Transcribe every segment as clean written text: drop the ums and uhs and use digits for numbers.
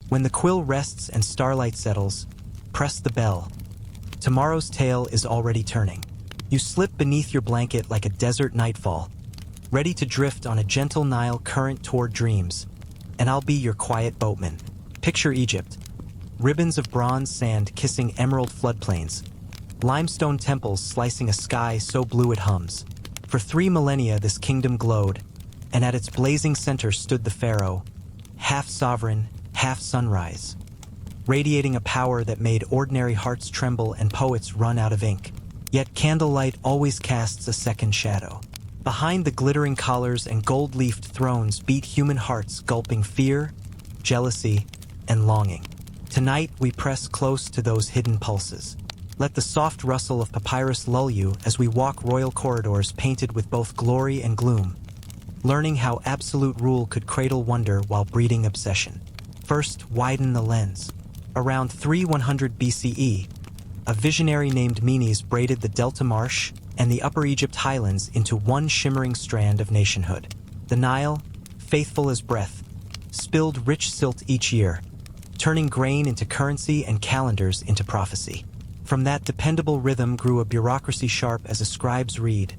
When the quill rests and starlight settles, press the bell. Tomorrow's tale is already turning. You slip beneath your blanket like a desert nightfall, ready to drift on a gentle Nile current toward dreams, and I'll be your quiet boatman. Picture Egypt. Ribbons of bronze sand kissing emerald floodplains, limestone temples slicing a sky so blue it hums. For 3 millennia this kingdom glowed, and at its blazing center stood the pharaoh, half sovereign, half sunrise, radiating a power that made ordinary hearts tremble and poets run out of ink. Yet candlelight always casts a second shadow. Behind the glittering collars and gold-leafed thrones beat human hearts gulping fear, jealousy, and longing. Tonight we press close to those hidden pulses. Let the soft rustle of papyrus lull you as we walk royal corridors painted with both glory and gloom, learning how absolute rule could cradle wonder while breeding obsession. First, widen the lens. Around 3100 BCE, a visionary named Menes braided the Delta Marsh and the Upper Egypt highlands into one shimmering strand of nationhood. The Nile, faithful as breath, spilled rich silt each year, turning grain into currency and calendars into prophecy. From that dependable rhythm grew a bureaucracy sharp as a scribe's reed,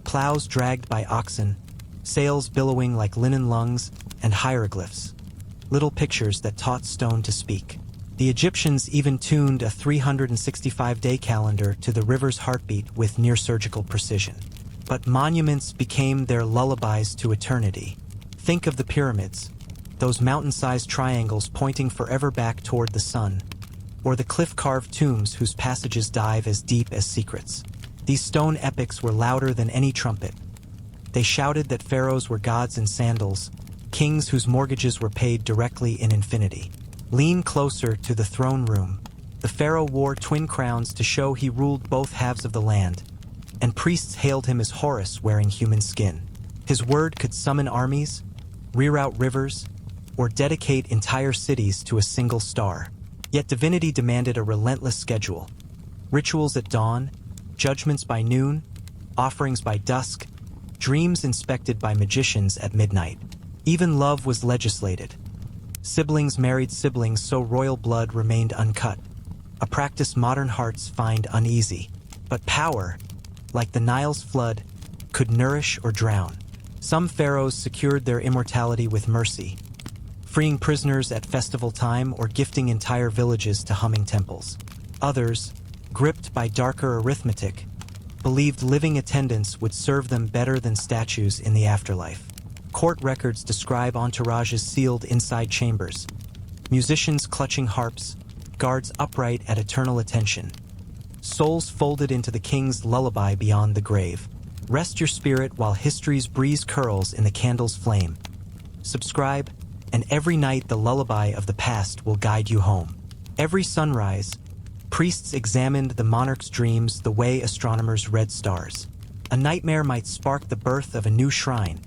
plows dragged by oxen, sails billowing like linen lungs, and hieroglyphs, little pictures that taught stone to speak. The Egyptians even tuned a 365-day calendar to the river's heartbeat with near-surgical precision. But monuments became their lullabies to eternity. Think of the pyramids, those mountain-sized triangles pointing forever back toward the sun, or the cliff-carved tombs whose passages dive as deep as secrets. These stone epics were louder than any trumpet. They shouted that pharaohs were gods in sandals, kings whose mortgages were paid directly in infinity. Lean closer to the throne room. The pharaoh wore twin crowns to show he ruled both halves of the land, and priests hailed him as Horus wearing human skin. His word could summon armies, reroute rivers, or dedicate entire cities to a single star. Yet divinity demanded a relentless schedule. Rituals at dawn, judgments by noon, offerings by dusk, dreams inspected by magicians at midnight. Even love was legislated. Siblings married siblings so royal blood remained uncut, a practice modern hearts find uneasy. But power, like the Nile's flood, could nourish or drown. Some pharaohs secured their immortality with mercy, freeing prisoners at festival time or gifting entire villages to humming temples. Others, gripped by darker arithmetic, believed living attendance would serve them better than statues in the afterlife. Court records describe entourages sealed inside chambers, musicians clutching harps, guards upright at eternal attention, souls folded into the king's lullaby beyond the grave. Rest your spirit while history's breeze curls in the candle's flame. Subscribe, and every night the lullaby of the past will guide you home. Every sunrise, priests examined the monarch's dreams the way astronomers read stars. A nightmare might spark the birth of a new shrine.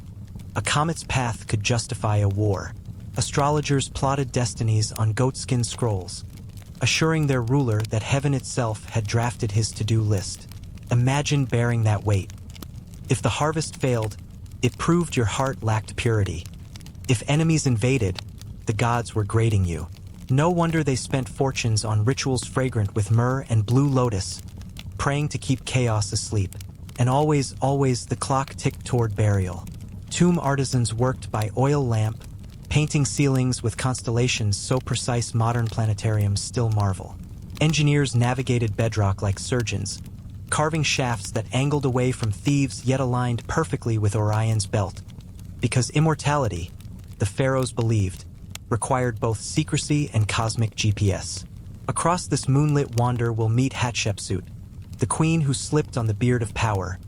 A comet's path could justify a war. Astrologers plotted destinies on goatskin scrolls, assuring their ruler that heaven itself had drafted his to-do list. Imagine bearing that weight. If the harvest failed, it proved your heart lacked purity. If enemies invaded, the gods were grading you. No wonder they spent fortunes on rituals fragrant with myrrh and blue lotus, praying to keep chaos asleep. And always the clock ticked toward burial. Tomb artisans worked by oil lamp, painting ceilings with constellations so precise modern planetariums still marvel. Engineers navigated bedrock like surgeons, carving shafts that angled away from thieves yet aligned perfectly with Orion's belt. Because immortality, the pharaohs believed, required both secrecy and cosmic GPS. Across this moonlit wander we'll meet Hatshepsut, the queen who slipped on the beard of power,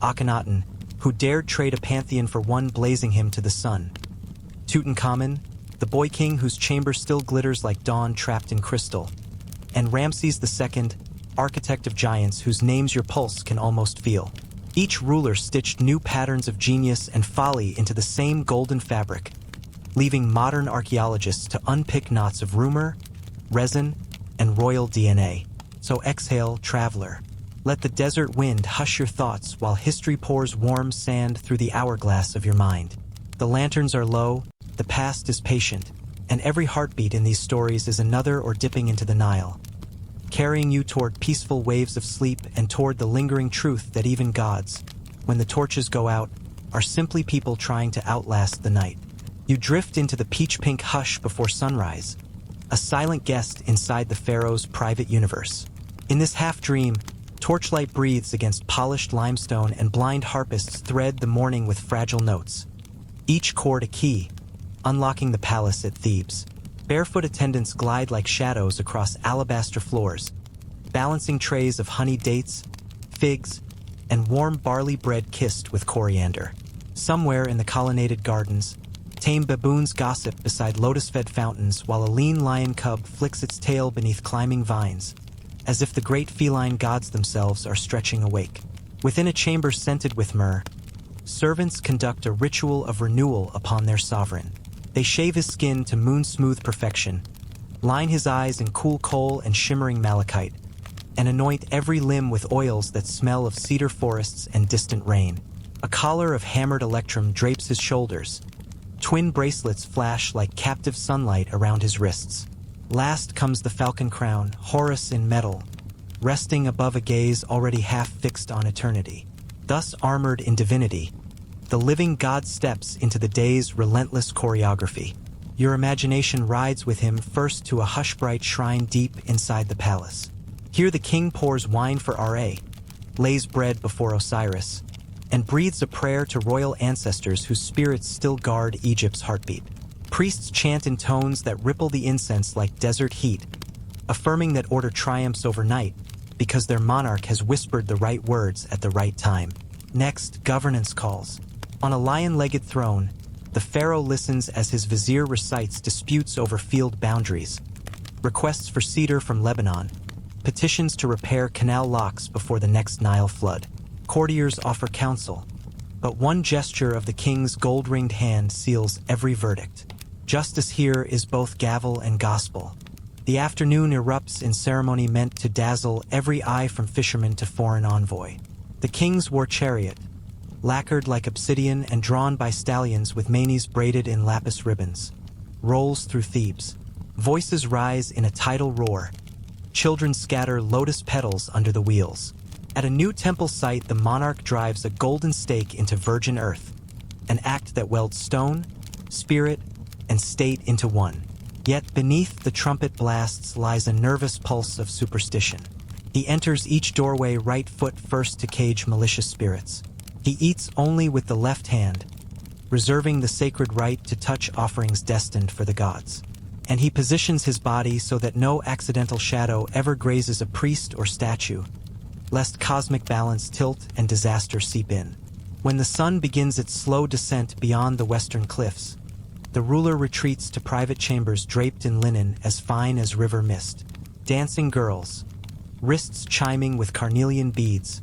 Akhenaten, who dared trade a pantheon for one blazing him to the sun, Tutankhamun, the boy king whose chamber still glitters like dawn trapped in crystal, and Ramses II, architect of giants whose names your pulse can almost feel. Each ruler stitched new patterns of genius and folly into the same golden fabric, leaving modern archaeologists to unpick knots of rumor, resin, and royal DNA. So exhale, traveler. Let the desert wind hush your thoughts while history pours warm sand through the hourglass of your mind. The lanterns are low, the past is patient, And every heartbeat in these stories is another or dipping into the Nile, carrying you toward peaceful waves of sleep and toward the lingering truth that even gods, when the torches go out, are simply people trying to outlast the night. You drift into the peach-pink hush before sunrise, a silent guest inside the pharaoh's private universe. In this half-dream, torchlight breathes against polished limestone and blind harpists thread the morning with fragile notes, each chord a key, unlocking the palace at Thebes. Barefoot attendants glide like shadows across alabaster floors, balancing trays of honey dates, figs, and warm barley bread kissed with coriander. Somewhere in the colonnaded gardens, tame baboons gossip beside lotus-fed fountains while a lean lion cub flicks its tail beneath climbing vines, as if the great feline gods themselves are stretching awake. Within a chamber scented with myrrh, servants conduct a ritual of renewal upon their sovereign. They shave his skin to moon-smooth perfection, line his eyes in cool coal and shimmering malachite, and anoint every limb with oils that smell of cedar forests and distant rain. A collar of hammered electrum drapes his shoulders. Twin bracelets flash like captive sunlight around his wrists. Last comes the falcon crown, Horus in metal, resting above a gaze already half fixed on eternity. Thus armored in divinity, the living god steps into the day's relentless choreography. Your imagination rides with him first to a hush-bright shrine deep inside the palace. Here the king pours wine for Ra, lays bread before Osiris, and breathes a prayer to royal ancestors whose spirits still guard Egypt's heartbeat. Priests chant in tones that ripple the incense like desert heat, affirming that order triumphs overnight because their monarch has whispered the right words at the right time. Next, governance calls. On a lion-legged throne, the pharaoh listens as his vizier recites disputes over field boundaries, requests for cedar from Lebanon, petitions to repair canal locks before the next Nile flood. Courtiers offer counsel, but one gesture of the king's gold-ringed hand seals every verdict. Justice here is both gavel and gospel. The afternoon erupts in ceremony meant to dazzle every eye from fisherman to foreign envoy. The king's war chariot, lacquered like obsidian and drawn by stallions with manes braided in lapis ribbons, rolls through Thebes. Voices rise in a tidal roar. Children scatter lotus petals under the wheels. At a new temple site, the monarch drives a golden stake into virgin earth, an act that welds stone, spirit, and state into one. Yet beneath the trumpet blasts lies a nervous pulse of superstition. He enters each doorway right foot first to cage malicious spirits. He eats only with the left hand, reserving the sacred right to touch offerings destined for the gods. And he positions his body so that no accidental shadow ever grazes a priest or statue, lest cosmic balance tilt and disaster seep in. When the sun begins its slow descent beyond the western cliffs, the ruler retreats to private chambers draped in linen as fine as river mist. Dancing girls, wrists chiming with carnelian beads,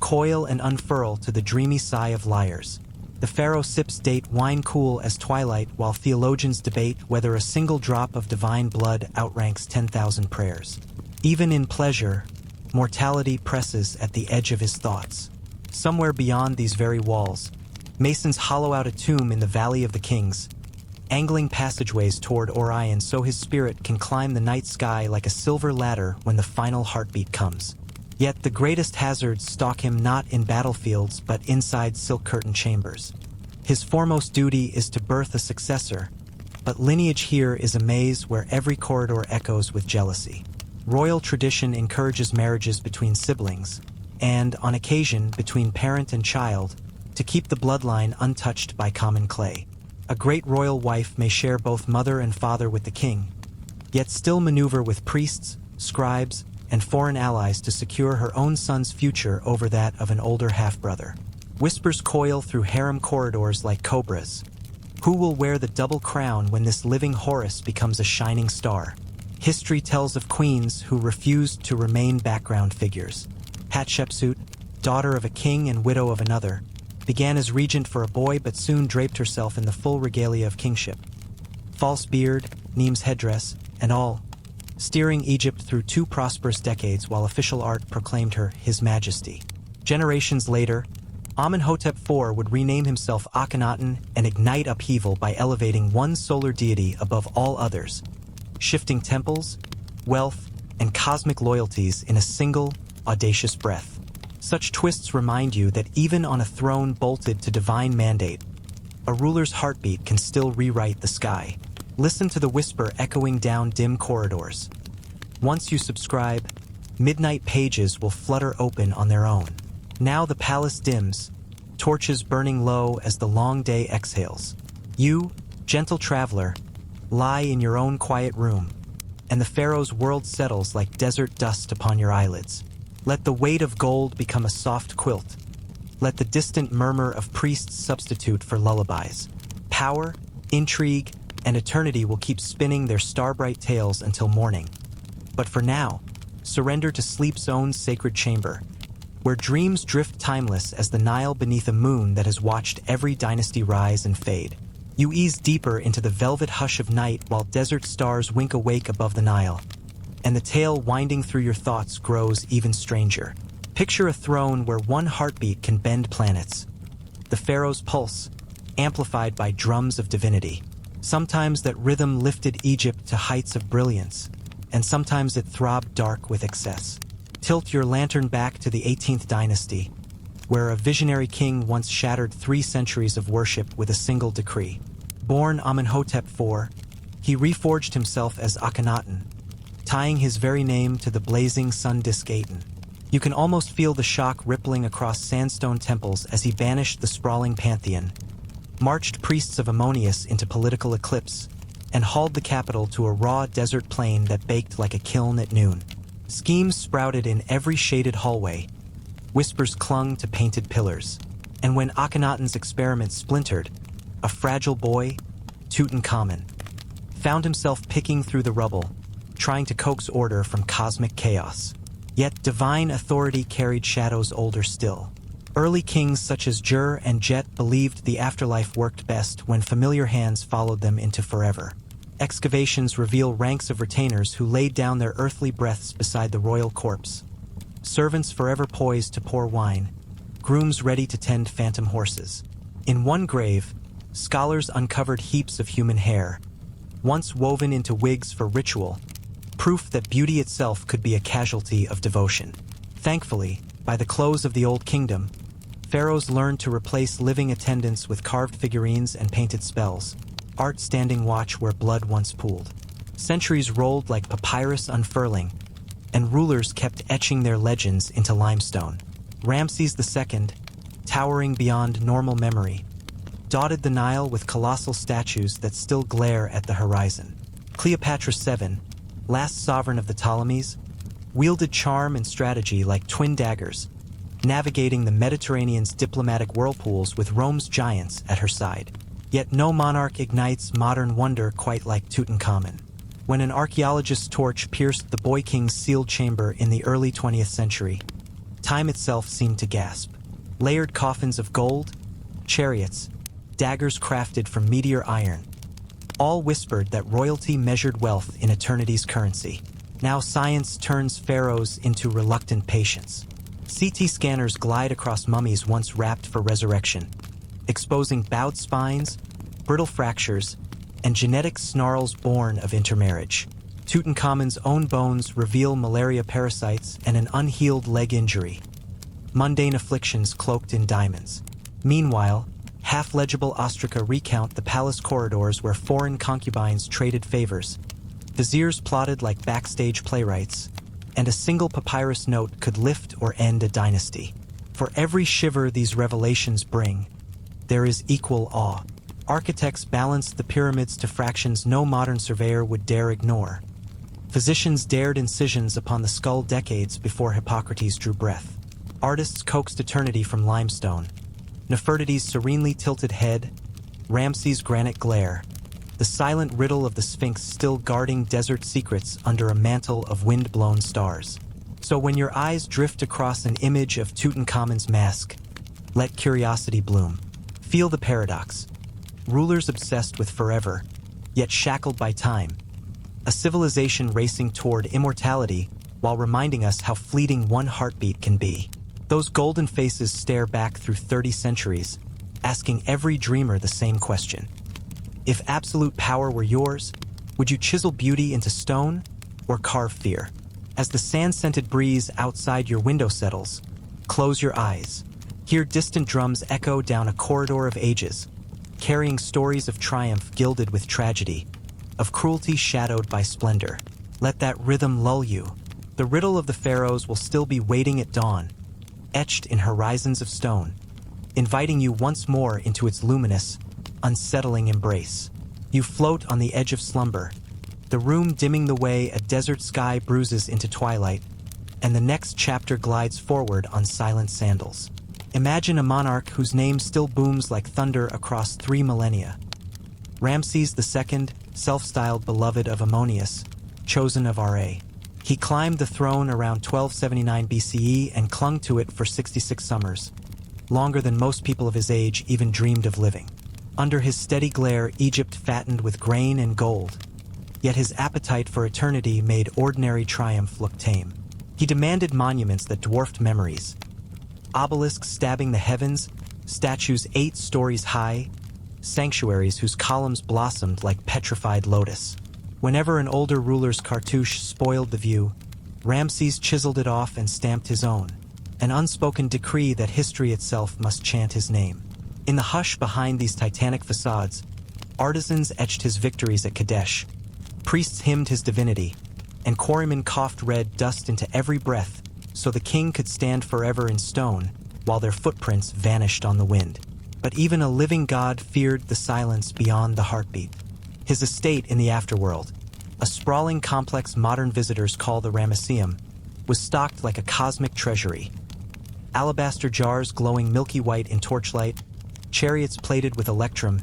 coil and unfurl to the dreamy sigh of lyres. The pharaoh sips date wine cool as twilight while theologians debate whether a single drop of divine blood outranks 10,000 prayers. Even in pleasure, mortality presses at the edge of his thoughts. Somewhere beyond these very walls, masons hollow out a tomb in the Valley of the Kings, angling passageways toward Orion so his spirit can climb the night sky like a silver ladder when the final heartbeat comes. Yet the greatest hazards stalk him not in battlefields but inside silk-curtained chambers. His foremost duty is to birth a successor, but lineage here is a maze where every corridor echoes with jealousy. Royal tradition encourages marriages between siblings, and, on occasion, between parent and child, to keep the bloodline untouched by common clay. A great royal wife may share both mother and father with the king, yet still maneuver with priests, scribes, and foreign allies to secure her own son's future over that of an older half-brother. Whispers coil through harem corridors like cobras. Who will wear the double crown when this living Horus becomes a shining star? History tells of queens who refused to remain background figures. Hatshepsut, daughter of a king and widow of another, began as regent for a boy but soon draped herself in the full regalia of kingship. False beard, Neem's headdress, and all, steering Egypt through 2 prosperous decades while official art proclaimed her His Majesty. Generations later, Amenhotep IV would rename himself Akhenaten and ignite upheaval by elevating one solar deity above all others, shifting temples, wealth, and cosmic loyalties in a single, audacious breath. Such twists remind you that even on a throne bolted to divine mandate, a ruler's heartbeat can still rewrite the sky. Listen to the whisper echoing down dim corridors. Once you subscribe, midnight pages will flutter open on their own. Now the palace dims, torches burning low as the long day exhales. You, gentle traveler, lie in your own quiet room, and the pharaoh's world settles like desert dust upon your eyelids. Let the weight of gold become a soft quilt. Let the distant murmur of priests substitute for lullabies. Power, intrigue, and eternity will keep spinning their star-bright tales until morning. But for now, surrender to sleep's own sacred chamber, where dreams drift timeless as the Nile beneath a moon that has watched every dynasty rise and fade. You ease deeper into the velvet hush of night while desert stars wink awake above the Nile, and the tale winding through your thoughts grows even stranger. Picture a throne where one heartbeat can bend planets. The pharaoh's pulse, amplified by drums of divinity. Sometimes that rhythm lifted Egypt to heights of brilliance, and sometimes it throbbed dark with excess. Tilt your lantern back to the 18th dynasty, where a visionary king once shattered 3 centuries of worship with a single decree. Born Amenhotep IV, he reforged himself as Akhenaten, tying his very name to the blazing sun disk Aten. You can almost feel the shock rippling across sandstone temples as he banished the sprawling pantheon, marched priests of Ammonius into political eclipse, and hauled the capital to a raw desert plain that baked like a kiln at noon. Schemes sprouted in every shaded hallway, whispers clung to painted pillars, and when Akhenaten's experiment splintered, a fragile boy, Tutankhamun, found himself picking through the rubble, trying to coax order from cosmic chaos. Yet divine authority carried shadows older still. Early kings such as Jur and Jet believed the afterlife worked best when familiar hands followed them into forever. Excavations reveal ranks of retainers who laid down their earthly breaths beside the royal corpse. Servants forever poised to pour wine, grooms ready to tend phantom horses. In one grave, scholars uncovered heaps of human hair, once woven into wigs for ritual, proof that beauty itself could be a casualty of devotion. Thankfully, by the close of the Old Kingdom, pharaohs learned to replace living attendants with carved figurines and painted spells, art standing watch where blood once pooled. Centuries rolled like papyrus unfurling, and rulers kept etching their legends into limestone. Ramses II, towering beyond normal memory, dotted the Nile with colossal statues that still glare at the horizon. Cleopatra VII, last sovereign of the Ptolemies, wielded charm and strategy like twin daggers, navigating the Mediterranean's diplomatic whirlpools with Rome's giants at her side. Yet no monarch ignites modern wonder quite like Tutankhamun. When an archaeologist's torch pierced the boy king's sealed chamber in the early 20th century, time itself seemed to gasp. Layered coffins of gold, chariots, daggers crafted from meteor iron, all whispered that royalty measured wealth in eternity's currency. Now science turns pharaohs into reluctant patients. CT scanners glide across mummies once wrapped for resurrection, exposing bowed spines, brittle fractures, and genetic snarls born of intermarriage. Tutankhamun's own bones reveal malaria parasites and an unhealed leg injury, mundane afflictions cloaked in diamonds. Meanwhile, half-legible ostraca recount the palace corridors where foreign concubines traded favors, viziers plotted like backstage playwrights, and a single papyrus note could lift or end a dynasty. For every shiver these revelations bring, there is equal awe. Architects balanced the pyramids to fractions no modern surveyor would dare ignore. Physicians dared incisions upon the skull decades before Hippocrates drew breath. Artists coaxed eternity from limestone. Nefertiti's serenely tilted head, Ramses' granite glare, the silent riddle of the Sphinx still guarding desert secrets under a mantle of wind-blown stars. So when your eyes drift across an image of Tutankhamun's mask, let curiosity bloom. Feel the paradox. Rulers obsessed with forever, yet shackled by time. A civilization racing toward immortality while reminding us how fleeting one heartbeat can be. Those golden faces stare back through 30 centuries, asking every dreamer the same question. If absolute power were yours, would you chisel beauty into stone or carve fear? As the sand-scented breeze outside your window settles, close your eyes. Hear distant drums echo down a corridor of ages, carrying stories of triumph gilded with tragedy, of cruelty shadowed by splendor. Let that rhythm lull you. The riddle of the pharaohs will still be waiting at dawn, etched in horizons of stone, inviting you once more into its luminous, unsettling embrace. You float on the edge of slumber, the room dimming the way a desert sky bruises into twilight, and the next chapter glides forward on silent sandals. Imagine a monarch whose name still booms like thunder across 3 millennia. Ramses II, self-styled beloved of Ammonius, chosen of Ra. He climbed the throne around 1279 BCE and clung to it for 66 summers, longer than most people of his age even dreamed of living. Under his steady glare, Egypt fattened with grain and gold, yet his appetite for eternity made ordinary triumph look tame. He demanded monuments that dwarfed memories, obelisks stabbing the heavens, statues 8 stories high, sanctuaries whose columns blossomed like petrified lotus. Whenever an older ruler's cartouche spoiled the view, Ramses chiseled it off and stamped his own, an unspoken decree that history itself must chant his name. In the hush behind these titanic facades, artisans etched his victories at Kadesh, priests hymned his divinity, and quarrymen coughed red dust into every breath so the king could stand forever in stone while their footprints vanished on the wind. But even a living god feared the silence beyond the heartbeat. His estate in the afterworld, a sprawling complex modern visitors call the Ramesseum, was stocked like a cosmic treasury. Alabaster jars glowing milky white in torchlight, chariots plated with electrum,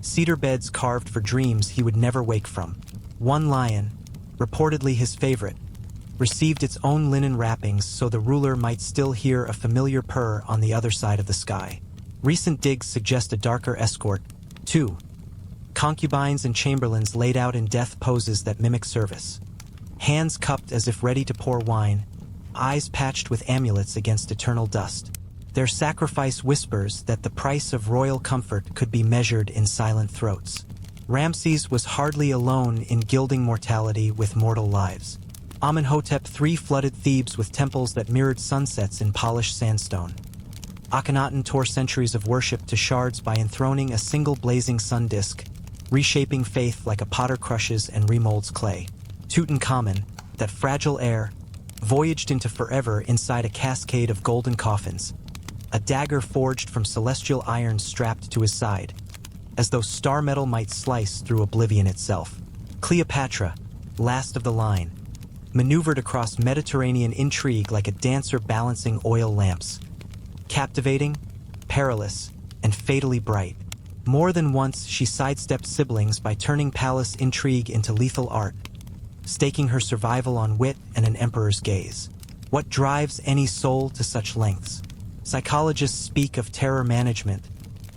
cedar beds carved for dreams he would never wake from. One lion, reportedly his favorite, received its own linen wrappings so the ruler might still hear a familiar purr on the other side of the sky. Recent digs suggest a darker escort, too. Concubines and chamberlains laid out in death poses that mimic service. Hands cupped as if ready to pour wine, eyes patched with amulets against eternal dust. Their sacrifice whispers that the price of royal comfort could be measured in silent throats. Ramses was hardly alone in gilding mortality with mortal lives. Amenhotep III flooded Thebes with temples that mirrored sunsets in polished sandstone. Akhenaten tore centuries of worship to shards by enthroning a single blazing sun disk, reshaping faith like a potter crushes and remolds clay. Tutankhamun, that fragile heir, voyaged into forever inside a cascade of golden coffins, a dagger forged from celestial iron strapped to his side, as though star metal might slice through oblivion itself. Cleopatra, last of the line, maneuvered across Mediterranean intrigue like a dancer balancing oil lamps. Captivating, perilous, and fatally bright. More than once, she sidestepped siblings by turning palace intrigue into lethal art, staking her survival on wit and an emperor's gaze. What drives any soul to such lengths? Psychologists speak of terror management,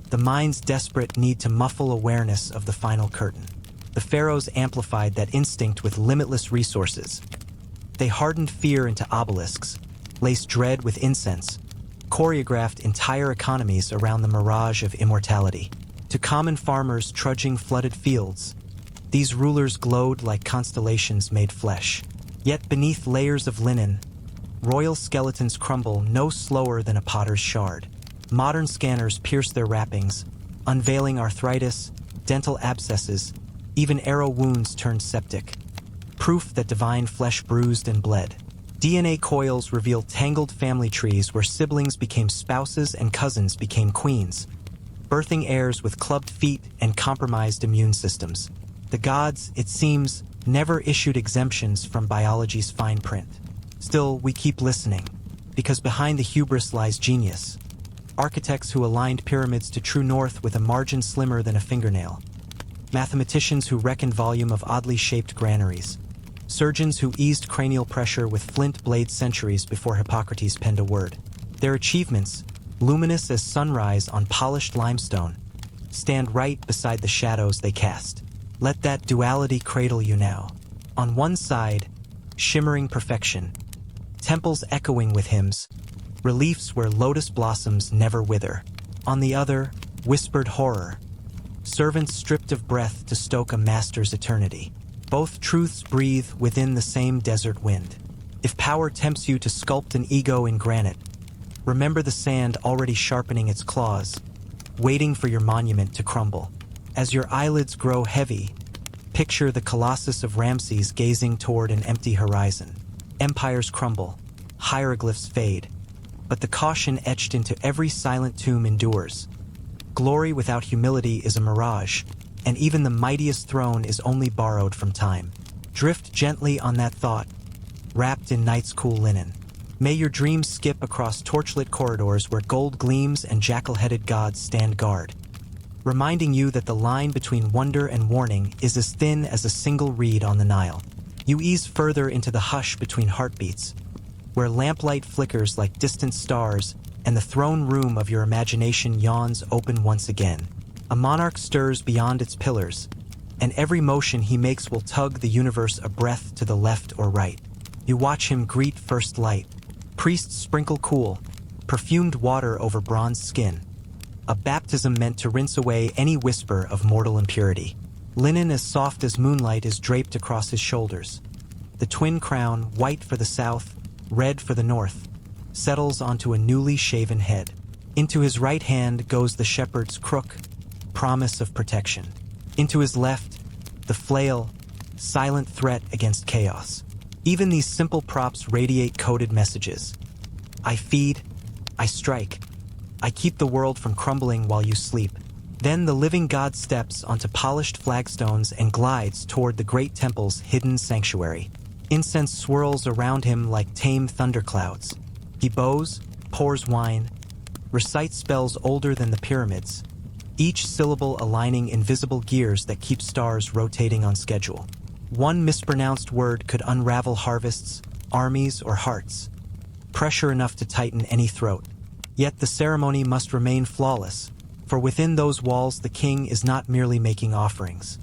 the mind's desperate need to muffle awareness of the final curtain. The pharaohs amplified that instinct with limitless resources. They hardened fear into obelisks, laced dread with incense, choreographed entire economies around the mirage of immortality. To common farmers trudging flooded fields, these rulers glowed like constellations made flesh. Yet beneath layers of linen, royal skeletons crumble no slower than a potter's shard. Modern scanners pierce their wrappings, unveiling arthritis, dental abscesses, even arrow wounds turned septic. Proof that divine flesh bruised and bled. DNA coils reveal tangled family trees where siblings became spouses and cousins became queens, birthing heirs with clubbed feet and compromised immune systems. The gods, it seems, never issued exemptions from biology's fine print. Still, we keep listening, because behind the hubris lies genius. Architects who aligned pyramids to true north with a margin slimmer than a fingernail. Mathematicians who reckoned volume of oddly shaped granaries. Surgeons who eased cranial pressure with flint blades centuries before Hippocrates penned a word. Their achievements, luminous as sunrise on polished limestone, stand right beside the shadows they cast. Let that duality cradle you now. On one side, shimmering perfection, temples echoing with hymns, reliefs where lotus blossoms never wither. On the other, whispered horror, servants stripped of breath to stoke a master's eternity. Both truths breathe within the same desert wind. If power tempts you to sculpt an ego in granite, remember the sand already sharpening its claws, waiting for your monument to crumble. As your eyelids grow heavy, picture the Colossus of Ramses gazing toward an empty horizon. Empires crumble, hieroglyphs fade, but the caution etched into every silent tomb endures. Glory without humility is a mirage, and even the mightiest throne is only borrowed from time. Drift gently on that thought, wrapped in night's cool linen. May your dreams skip across torchlit corridors where gold gleams and jackal-headed gods stand guard, reminding you that the line between wonder and warning is as thin as a single reed on the Nile. You ease further into the hush between heartbeats, where lamplight flickers like distant stars and the throne room of your imagination yawns open once again. A monarch stirs beyond its pillars, and every motion he makes will tug the universe a breath to the left or right. You watch him greet first light. Priests sprinkle cool, perfumed water over bronze skin, a baptism meant to rinse away any whisper of mortal impurity. Linen as soft as moonlight is draped across his shoulders. The twin crown, white for the south, red for the north, settles onto a newly shaven head. Into his right hand goes the shepherd's crook, promise of protection. Into his left, the flail, silent threat against chaos. Even these simple props radiate coded messages. I feed, I strike, I keep the world from crumbling while you sleep. Then the living god steps onto polished flagstones and glides toward the great temple's hidden sanctuary. Incense swirls around him like tame thunderclouds. He bows, pours wine, recites spells older than the pyramids, each syllable aligning invisible gears that keep stars rotating on schedule. One mispronounced word could unravel harvests, armies, or hearts, pressure enough to tighten any throat. Yet the ceremony must remain flawless, for within those walls the king is not merely making offerings.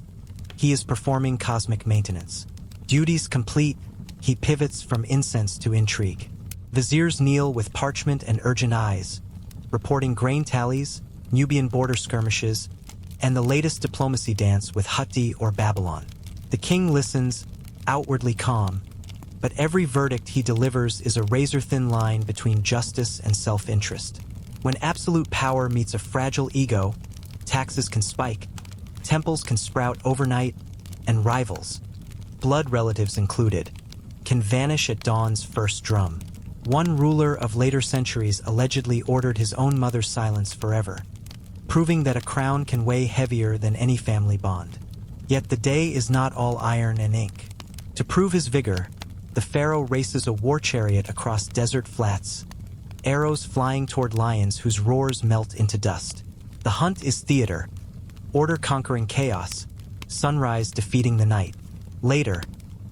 He is performing cosmic maintenance. Duties complete, he pivots from incense to intrigue. Viziers kneel with parchment and urgent eyes, reporting grain tallies, Nubian border skirmishes, and the latest diplomacy dance with Hutti or Babylon. The king listens, outwardly calm, but every verdict he delivers is a razor-thin line between justice and self-interest. When absolute power meets a fragile ego, taxes can spike, temples can sprout overnight, and rivals, blood relatives included, can vanish at dawn's first drum. One ruler of later centuries allegedly ordered his own mother's silence forever, proving that a crown can weigh heavier than any family bond. Yet the day is not all iron and ink. To prove his vigor, the pharaoh races a war chariot across desert flats, arrows flying toward lions whose roars melt into dust. The hunt is theater, order conquering chaos, sunrise defeating the night. Later,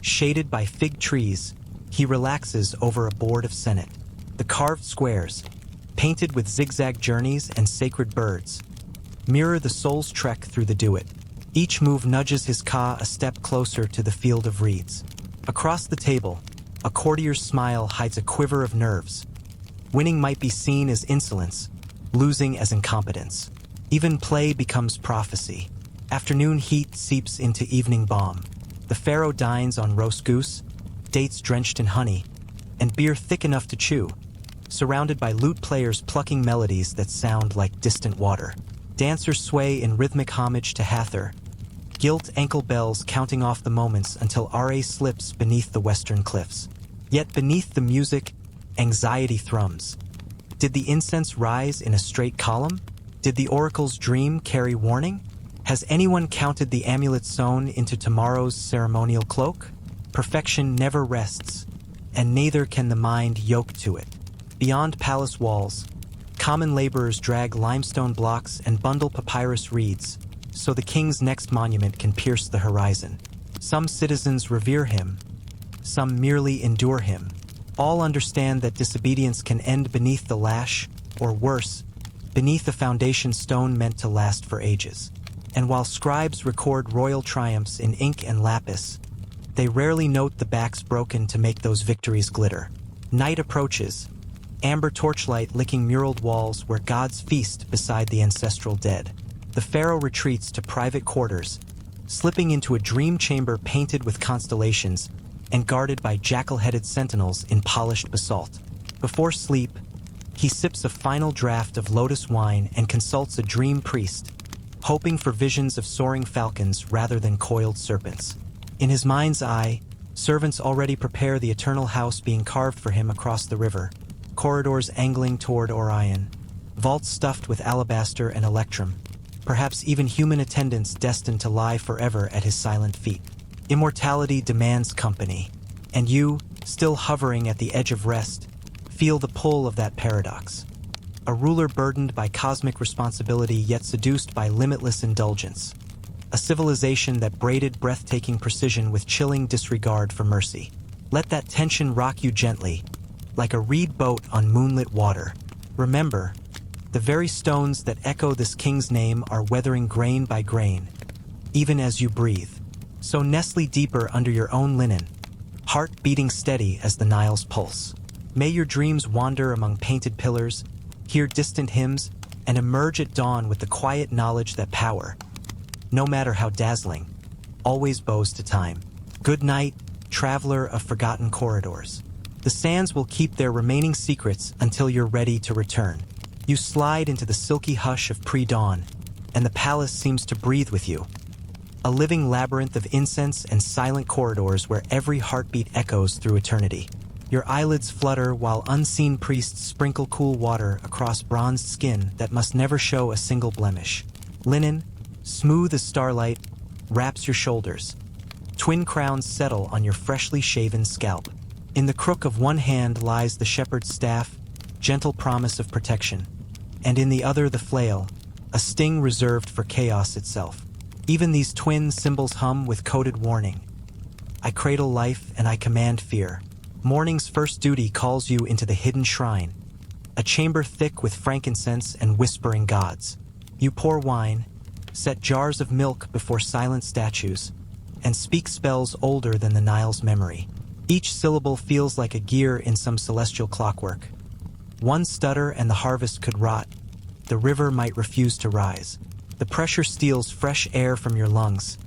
shaded by fig trees, he relaxes over a board of senate. The carved squares, painted with zigzag journeys and sacred birds, mirror the soul's trek through the duet. Each move nudges his ka a step closer to the field of reeds. Across the table, a courtier's smile hides a quiver of nerves. Winning might be seen as insolence, losing as incompetence. Even play becomes prophecy. Afternoon heat seeps into evening balm. The pharaoh dines on roast goose, dates drenched in honey, and beer thick enough to chew, surrounded by lute players plucking melodies that sound like distant water. Dancers sway in rhythmic homage to Hathor, gilt ankle bells counting off the moments until Ra slips beneath the western cliffs. Yet beneath the music, anxiety thrums. Did the incense rise in a straight column? Did the oracle's dream carry warning? Has anyone counted the amulet sewn into tomorrow's ceremonial cloak? Perfection never rests, and neither can the mind yoke to it. Beyond palace walls, common laborers drag limestone blocks and bundle papyrus reeds, so the king's next monument can pierce the horizon. Some citizens revere him, some merely endure him. All understand that disobedience can end beneath the lash, or worse, beneath a foundation stone meant to last for ages. And while scribes record royal triumphs in ink and lapis, they rarely note the backs broken to make those victories glitter. Night approaches, amber torchlight licking muraled walls where gods feast beside the ancestral dead. The pharaoh retreats to private quarters, slipping into a dream chamber painted with constellations and guarded by jackal-headed sentinels in polished basalt. Before sleep, he sips a final draft of lotus wine and consults a dream priest, hoping for visions of soaring falcons rather than coiled serpents. In his mind's eye, servants already prepare the eternal house being carved for him across the river, corridors angling toward Orion, vaults stuffed with alabaster and electrum, perhaps even human attendants destined to lie forever at his silent feet. Immortality demands company, and you, still hovering at the edge of rest, feel the pull of that paradox. A ruler burdened by cosmic responsibility yet seduced by limitless indulgence. A civilization that braided breathtaking precision with chilling disregard for mercy. Let that tension rock you gently, like a reed boat on moonlit water. Remember, the very stones that echo this king's name are weathering grain by grain, even as you breathe. So nestle deeper under your own linen, heart beating steady as the Nile's pulse. May your dreams wander among painted pillars, hear distant hymns, and emerge at dawn with the quiet knowledge that power, no matter how dazzling, always bows to time. Good night, traveler of forgotten corridors. The sands will keep their remaining secrets until you're ready to return. You slide into the silky hush of pre-dawn, and the palace seems to breathe with you. A living labyrinth of incense and silent corridors where every heartbeat echoes through eternity. Your eyelids flutter while unseen priests sprinkle cool water across bronzed skin that must never show a single blemish. Linen, smooth as starlight, wraps your shoulders. Twin crowns settle on your freshly shaven scalp. In the crook of one hand lies the shepherd's staff, gentle promise of protection, and in the other the flail, a sting reserved for chaos itself. Even these twin symbols hum with coded warning. I cradle life and I command fear. Morning's first duty calls you into the hidden shrine, a chamber thick with frankincense and whispering gods. You pour wine, set jars of milk before silent statues, and speak spells older than the Nile's memory. Each syllable feels like a gear in some celestial clockwork. One stutter and the harvest could rot. The river might refuse to rise. The pressure steals fresh air from your lungs,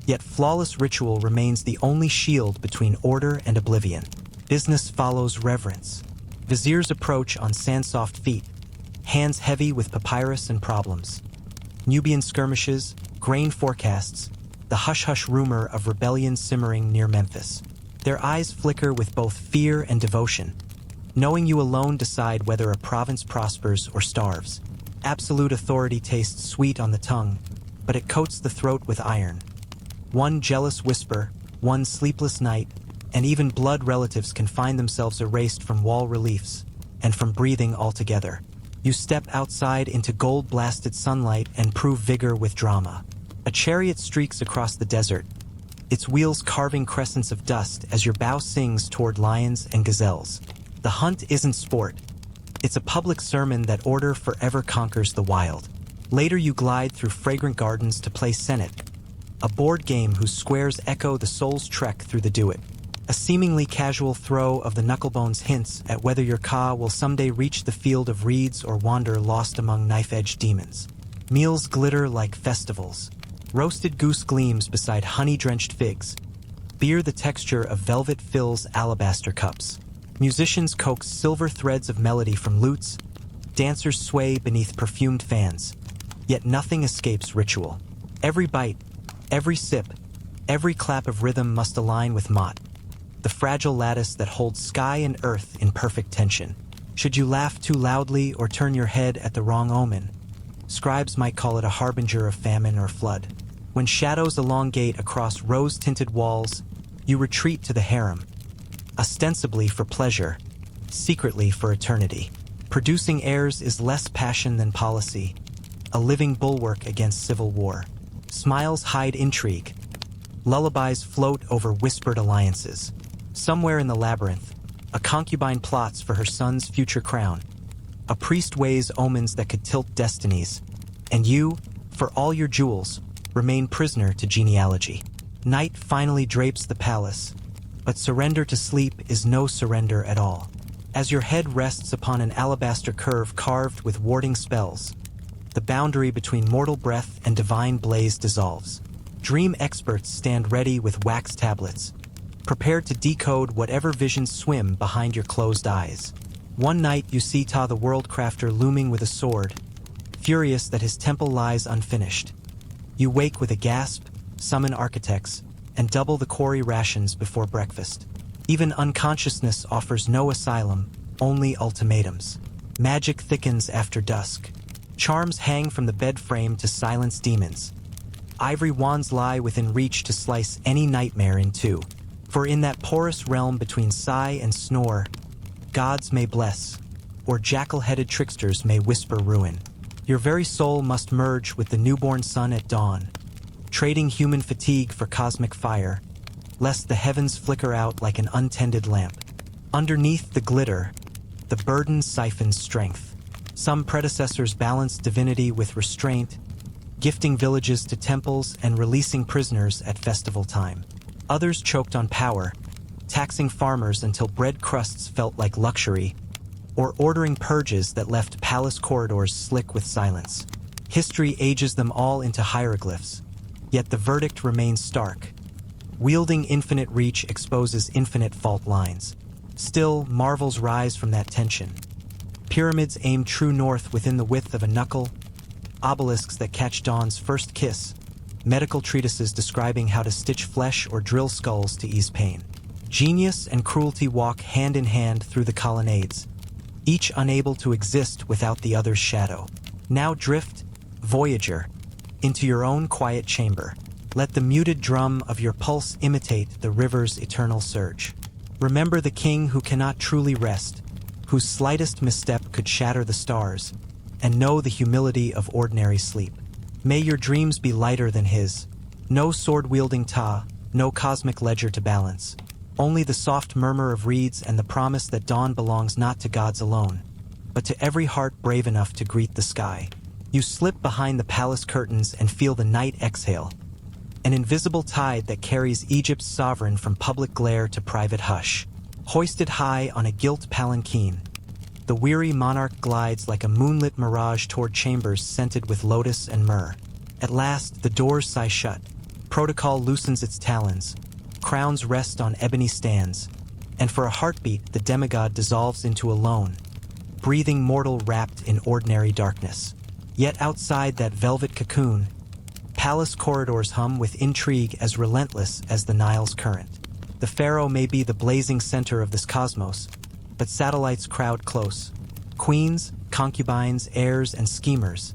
yet flawless ritual remains the only shield between order and oblivion. Business follows reverence. Viziers approach on sand-soft feet, hands heavy with papyrus and problems. Nubian skirmishes, grain forecasts, the hush-hush rumor of rebellion simmering near Memphis. Their eyes flicker with both fear and devotion, knowing you alone decide whether a province prospers or starves. Absolute authority tastes sweet on the tongue, but it coats the throat with iron. One jealous whisper, one sleepless night, and even blood relatives can find themselves erased from wall reliefs and from breathing altogether. You step outside into gold-blasted sunlight and prove vigor with drama. A chariot streaks across the desert, its wheels carving crescents of dust as your bow sings toward lions and gazelles. The hunt isn't sport. It's a public sermon that order forever conquers the wild. Later you glide through fragrant gardens to play Senate, a board game whose squares echo the soul's trek through the Duat. A seemingly casual throw of the knucklebones hints at whether your Ka will someday reach the field of reeds or wander lost among knife-edged demons. Meals glitter like festivals. Roasted goose gleams beside honey-drenched figs. Beer the texture of velvet fills alabaster cups. Musicians coax silver threads of melody from lutes. Dancers sway beneath perfumed fans. Yet nothing escapes ritual. Every bite, every sip, every clap of rhythm must align with Mot, the fragile lattice that holds sky and earth in perfect tension. Should you laugh too loudly or turn your head at the wrong omen, scribes might call it a harbinger of famine or flood. When shadows elongate across rose-tinted walls, you retreat to the harem, ostensibly for pleasure, secretly for eternity. Producing heirs is less passion than policy, a living bulwark against civil war. Smiles hide intrigue. Lullabies float over whispered alliances. Somewhere in the labyrinth, a concubine plots for her son's future crown. A priest weighs omens that could tilt destinies. And you, for all your jewels, remain prisoner to genealogy. Night finally drapes the palace, but surrender to sleep is no surrender at all. As your head rests upon an alabaster curve carved with warding spells, the boundary between mortal breath and divine blaze dissolves. Dream experts stand ready with wax tablets, prepared to decode whatever visions swim behind your closed eyes. One night you see Ta the world crafter looming with a sword, furious that his temple lies unfinished. You wake with a gasp, summon architects, and double the quarry rations before breakfast. Even unconsciousness offers no asylum, only ultimatums. Magic thickens after dusk. Charms hang from the bed frame to silence demons. Ivory wands lie within reach to slice any nightmare in two. For in that porous realm between sigh and snore, gods may bless, or jackal-headed tricksters may whisper ruin. Your very soul must merge with the newborn sun at dawn, trading human fatigue for cosmic fire, lest the heavens flicker out like an untended lamp. Underneath the glitter, the burden siphons strength. Some predecessors balanced divinity with restraint, gifting villages to temples and releasing prisoners at festival time. Others choked on power, taxing farmers until bread crusts felt like luxury, or ordering purges that left palace corridors slick with silence. History ages them all into hieroglyphs, yet the verdict remains stark. Wielding infinite reach exposes infinite fault lines. Still, marvels rise from that tension. Pyramids aim true north within the width of a knuckle, obelisks that catch dawn's first kiss, medical treatises describing how to stitch flesh or drill skulls to ease pain. Genius and cruelty walk hand in hand through the colonnades, each unable to exist without the other's shadow. Now drift, voyager, into your own quiet chamber. Let the muted drum of your pulse imitate the river's eternal surge. Remember the king who cannot truly rest, whose slightest misstep could shatter the stars, and know the humility of ordinary sleep. May your dreams be lighter than his. No sword-wielding Ta, no cosmic ledger to balance. Only the soft murmur of reeds and the promise that dawn belongs not to gods alone, but to every heart brave enough to greet the sky. You slip behind the palace curtains and feel the night exhale, an invisible tide that carries Egypt's sovereign from public glare to private hush. Hoisted high on a gilt palanquin, the weary monarch glides like a moonlit mirage toward chambers scented with lotus and myrrh. At last, the doors sigh shut. Protocol loosens its talons. Crowns rest on ebony stands. And for a heartbeat, the demigod dissolves into a lone, breathing mortal wrapped in ordinary darkness. Yet outside that velvet cocoon, palace corridors hum with intrigue as relentless as the Nile's current. The pharaoh may be the blazing center of this cosmos, but satellites crowd close. Queens, concubines, heirs, and schemers,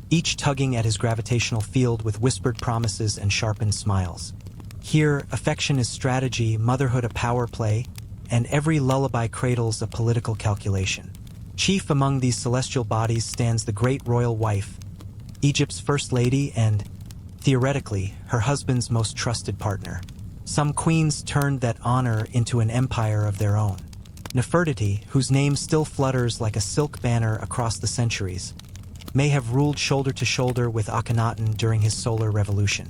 each tugging at his gravitational field with whispered promises and sharpened smiles. Here, affection is strategy, motherhood a power play, and every lullaby cradles a political calculation. Chief among these celestial bodies stands the great royal wife, Egypt's first lady and, theoretically, her husband's most trusted partner. Some queens turned that honor into an empire of their own. Nefertiti, whose name still flutters like a silk banner across the centuries, may have ruled shoulder to shoulder with Akhenaten during his solar revolution.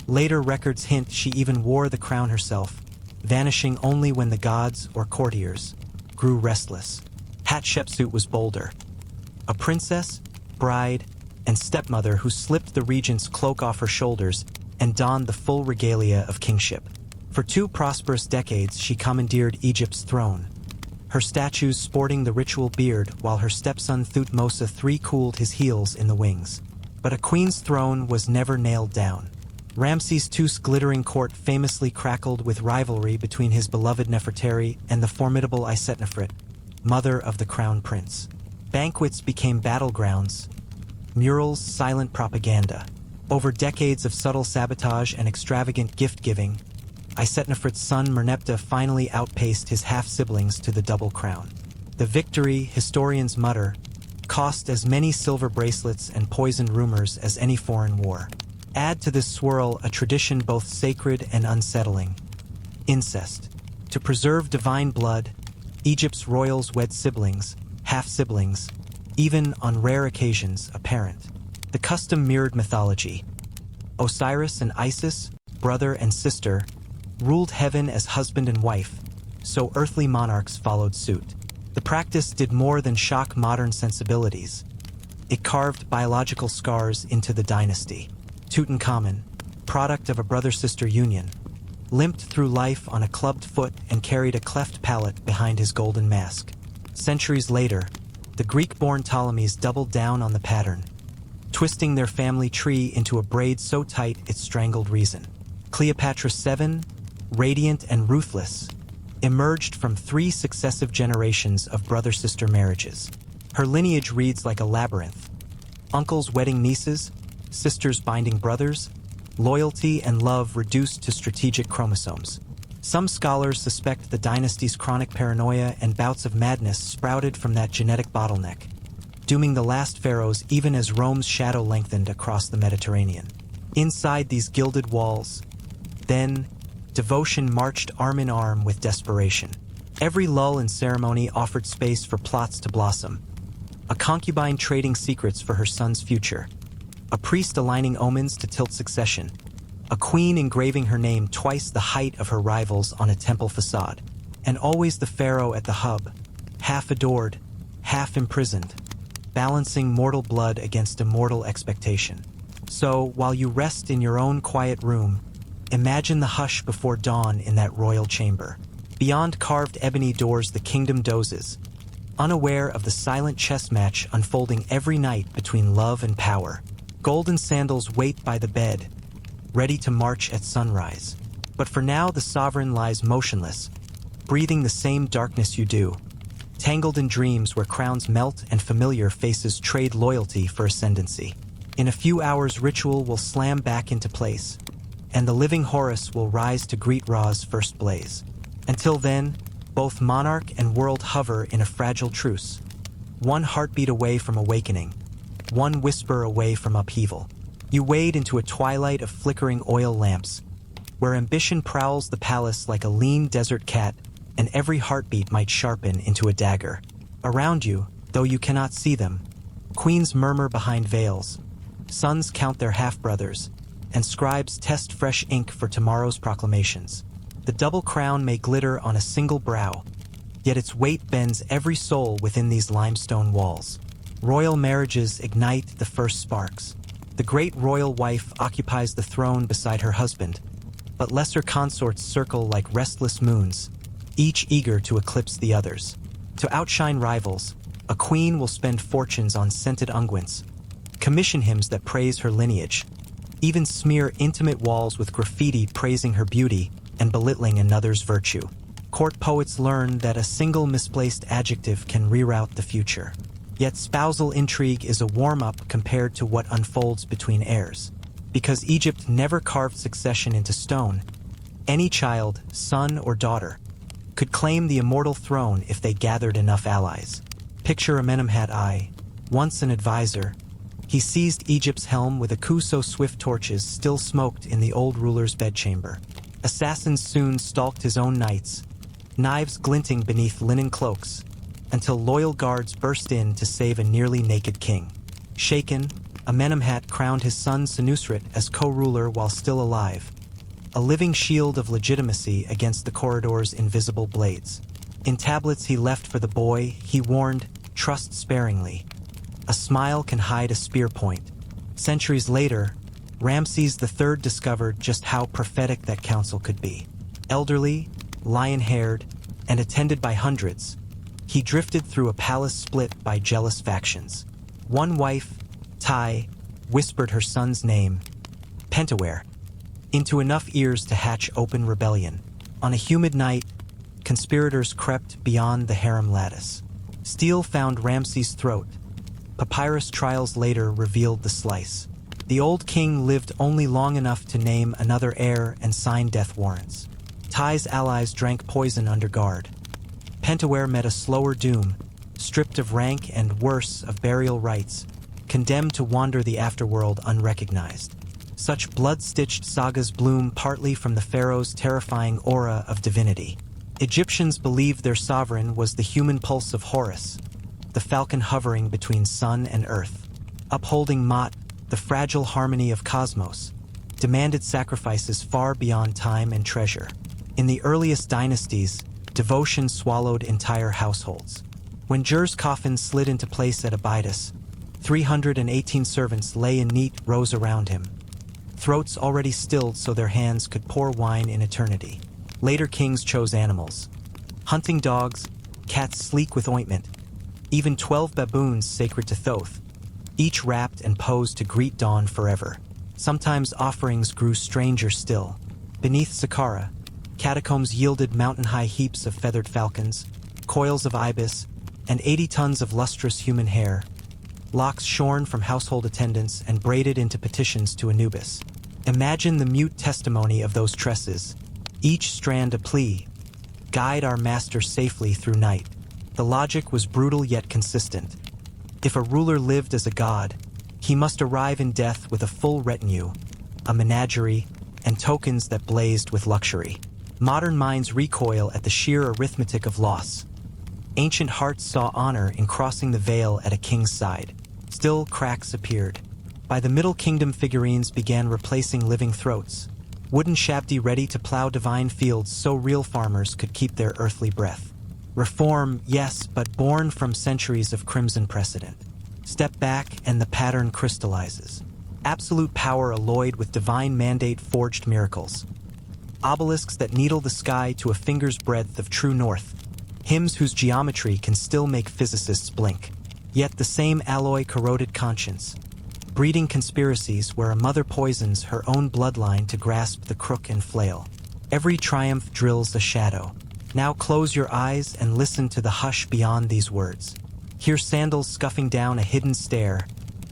Later records hint she even wore the crown herself, vanishing only when the gods, or courtiers, grew restless. Hatshepsut was bolder. A princess, bride, and stepmother who slipped the regent's cloak off her shoulders and donned the full regalia of kingship. For 2 prosperous decades she commandeered Egypt's throne, her statues sporting the ritual beard while her stepson Thutmose III cooled his heels in the wings. But a queen's throne was never nailed down. Ramses II's glittering court famously crackled with rivalry between his beloved Nefertari and the formidable Isetnefret, mother of the crown prince. Banquets became battlegrounds, murals silent propaganda. Over decades of subtle sabotage and extravagant gift-giving, Isetnefret's son Merneptah finally outpaced his half-siblings to the double crown. The victory, historians mutter, cost as many silver bracelets and poisoned rumors as any foreign war. Add to this swirl a tradition both sacred and unsettling: incest. To preserve divine blood, Egypt's royals wed siblings, half-siblings, even on rare occasions a parent. The custom mirrored mythology. Osiris and Isis, brother and sister, ruled heaven as husband and wife, so earthly monarchs followed suit. The practice did more than shock modern sensibilities. It carved biological scars into the dynasty. Tutankhamun, product of a brother-sister union, limped through life on a clubbed foot and carried a cleft palate behind his golden mask. Centuries later, the Greek-born Ptolemies doubled down on the pattern, twisting their family tree into a braid so tight it strangled reason. Cleopatra VII, radiant and ruthless, emerged from 3 successive generations of brother-sister marriages. Her lineage reads like a labyrinth. Uncles wedding nieces, sisters binding brothers, loyalty and love reduced to strategic chromosomes. Some scholars suspect the dynasty's chronic paranoia and bouts of madness sprouted from that genetic bottleneck, dooming the last pharaohs even as Rome's shadow lengthened across the Mediterranean. Inside these gilded walls, then, devotion marched arm in arm with desperation. Every lull in ceremony offered space for plots to blossom. A concubine trading secrets for her son's future. A priest aligning omens to tilt succession. A queen engraving her name twice the height of her rivals on a temple facade. And always the pharaoh at the hub, half adored, half imprisoned, balancing mortal blood against immortal expectation. So, while you rest in your own quiet room, imagine the hush before dawn in that royal chamber. Beyond carved ebony doors the kingdom dozes, unaware of the silent chess match unfolding every night between love and power. Golden sandals wait by the bed, ready to march at sunrise. But for now the sovereign lies motionless, breathing the same darkness you do, tangled in dreams where crowns melt and familiar faces trade loyalty for ascendancy. In a few hours ritual will slam back into place, and the living Horus will rise to greet Ra's first blaze. Until then, both monarch and world hover in a fragile truce, one heartbeat away from awakening, one whisper away from upheaval. You wade into a twilight of flickering oil lamps, where ambition prowls the palace like a lean desert cat, and every heartbeat might sharpen into a dagger. Around you, though you cannot see them, queens murmur behind veils, sons count their half-brothers, and scribes test fresh ink for tomorrow's proclamations. The double crown may glitter on a single brow, yet its weight bends every soul within these limestone walls. Royal marriages ignite the first sparks. The great royal wife occupies the throne beside her husband, but lesser consorts circle like restless moons, each eager to eclipse the others. To outshine rivals, a queen will spend fortunes on scented unguents, commission hymns that praise her lineage, even smear intimate walls with graffiti praising her beauty and belittling another's virtue. Court poets learn that a single misplaced adjective can reroute the future. Yet spousal intrigue is a warm-up compared to what unfolds between heirs. Because Egypt never carved succession into stone, any child, son or daughter, could claim the immortal throne if they gathered enough allies. Picture Amenemhat I, once an advisor. He seized Egypt's helm with a coup so swift torches still smoked in the old ruler's bedchamber. Assassins soon stalked his own knights, knives glinting beneath linen cloaks, until loyal guards burst in to save a nearly naked king. Shaken, Amenemhat crowned his son Senusret as co-ruler while still alive, a living shield of legitimacy against the corridor's invisible blades. In tablets he left for the boy, he warned, trust sparingly. A smile can hide a spear point. Centuries later, Ramses III discovered just how prophetic that council could be. Elderly, lion-haired, and attended by hundreds, he drifted through a palace split by jealous factions. One wife, Tai, whispered her son's name, Pentawere, into enough ears to hatch open rebellion. On a humid night, conspirators crept beyond the harem lattice. Steel found Ramses' throat. Papyrus trials later revealed the slice. The old king lived only long enough to name another heir and sign death warrants. Tai's allies drank poison under guard. Pentawere met a slower doom, stripped of rank and worse of burial rites, condemned to wander the afterworld unrecognized. Such blood-stitched sagas bloom partly from the pharaoh's terrifying aura of divinity. Egyptians believed their sovereign was the human pulse of Horus, the falcon hovering between sun and earth. Upholding Ma'at, the fragile harmony of cosmos, demanded sacrifices far beyond time and treasure. In the earliest dynasties, devotion swallowed entire households. When Jur's coffin slid into place at Abydos, 318 servants lay in neat rows around him, throats already stilled so their hands could pour wine in eternity. Later kings chose animals. Hunting dogs, cats sleek with ointment, even 12 baboons sacred to Thoth, each wrapped and posed to greet dawn forever. Sometimes offerings grew stranger still. Beneath Saqqara, catacombs yielded mountain-high heaps of feathered falcons, coils of ibis, and 80 tons of lustrous human hair, locks shorn from household attendants and braided into petitions to Anubis. Imagine the mute testimony of those tresses, each strand a plea. Guide our master safely through night. The logic was brutal yet consistent. If a ruler lived as a god, he must arrive in death with a full retinue, a menagerie, and tokens that blazed with luxury. Modern minds recoil at the sheer arithmetic of loss. Ancient hearts saw honor in crossing the veil at a king's side. Still, cracks appeared. By the Middle Kingdom, figurines began replacing living throats. Wooden shabdi ready to plow divine fields so real farmers could keep their earthly breath. Reform, yes, but born from centuries of crimson precedent. Step back and the pattern crystallizes. Absolute power alloyed with divine mandate forged miracles. Obelisks that needle the sky to a finger's breadth of true north. Hymns whose geometry can still make physicists blink. Yet the same alloy corroded conscience, breeding conspiracies where a mother poisons her own bloodline to grasp the crook and flail. Every triumph drills a shadow. Now close your eyes and listen to the hush beyond these words. Hear sandals scuffing down a hidden stair.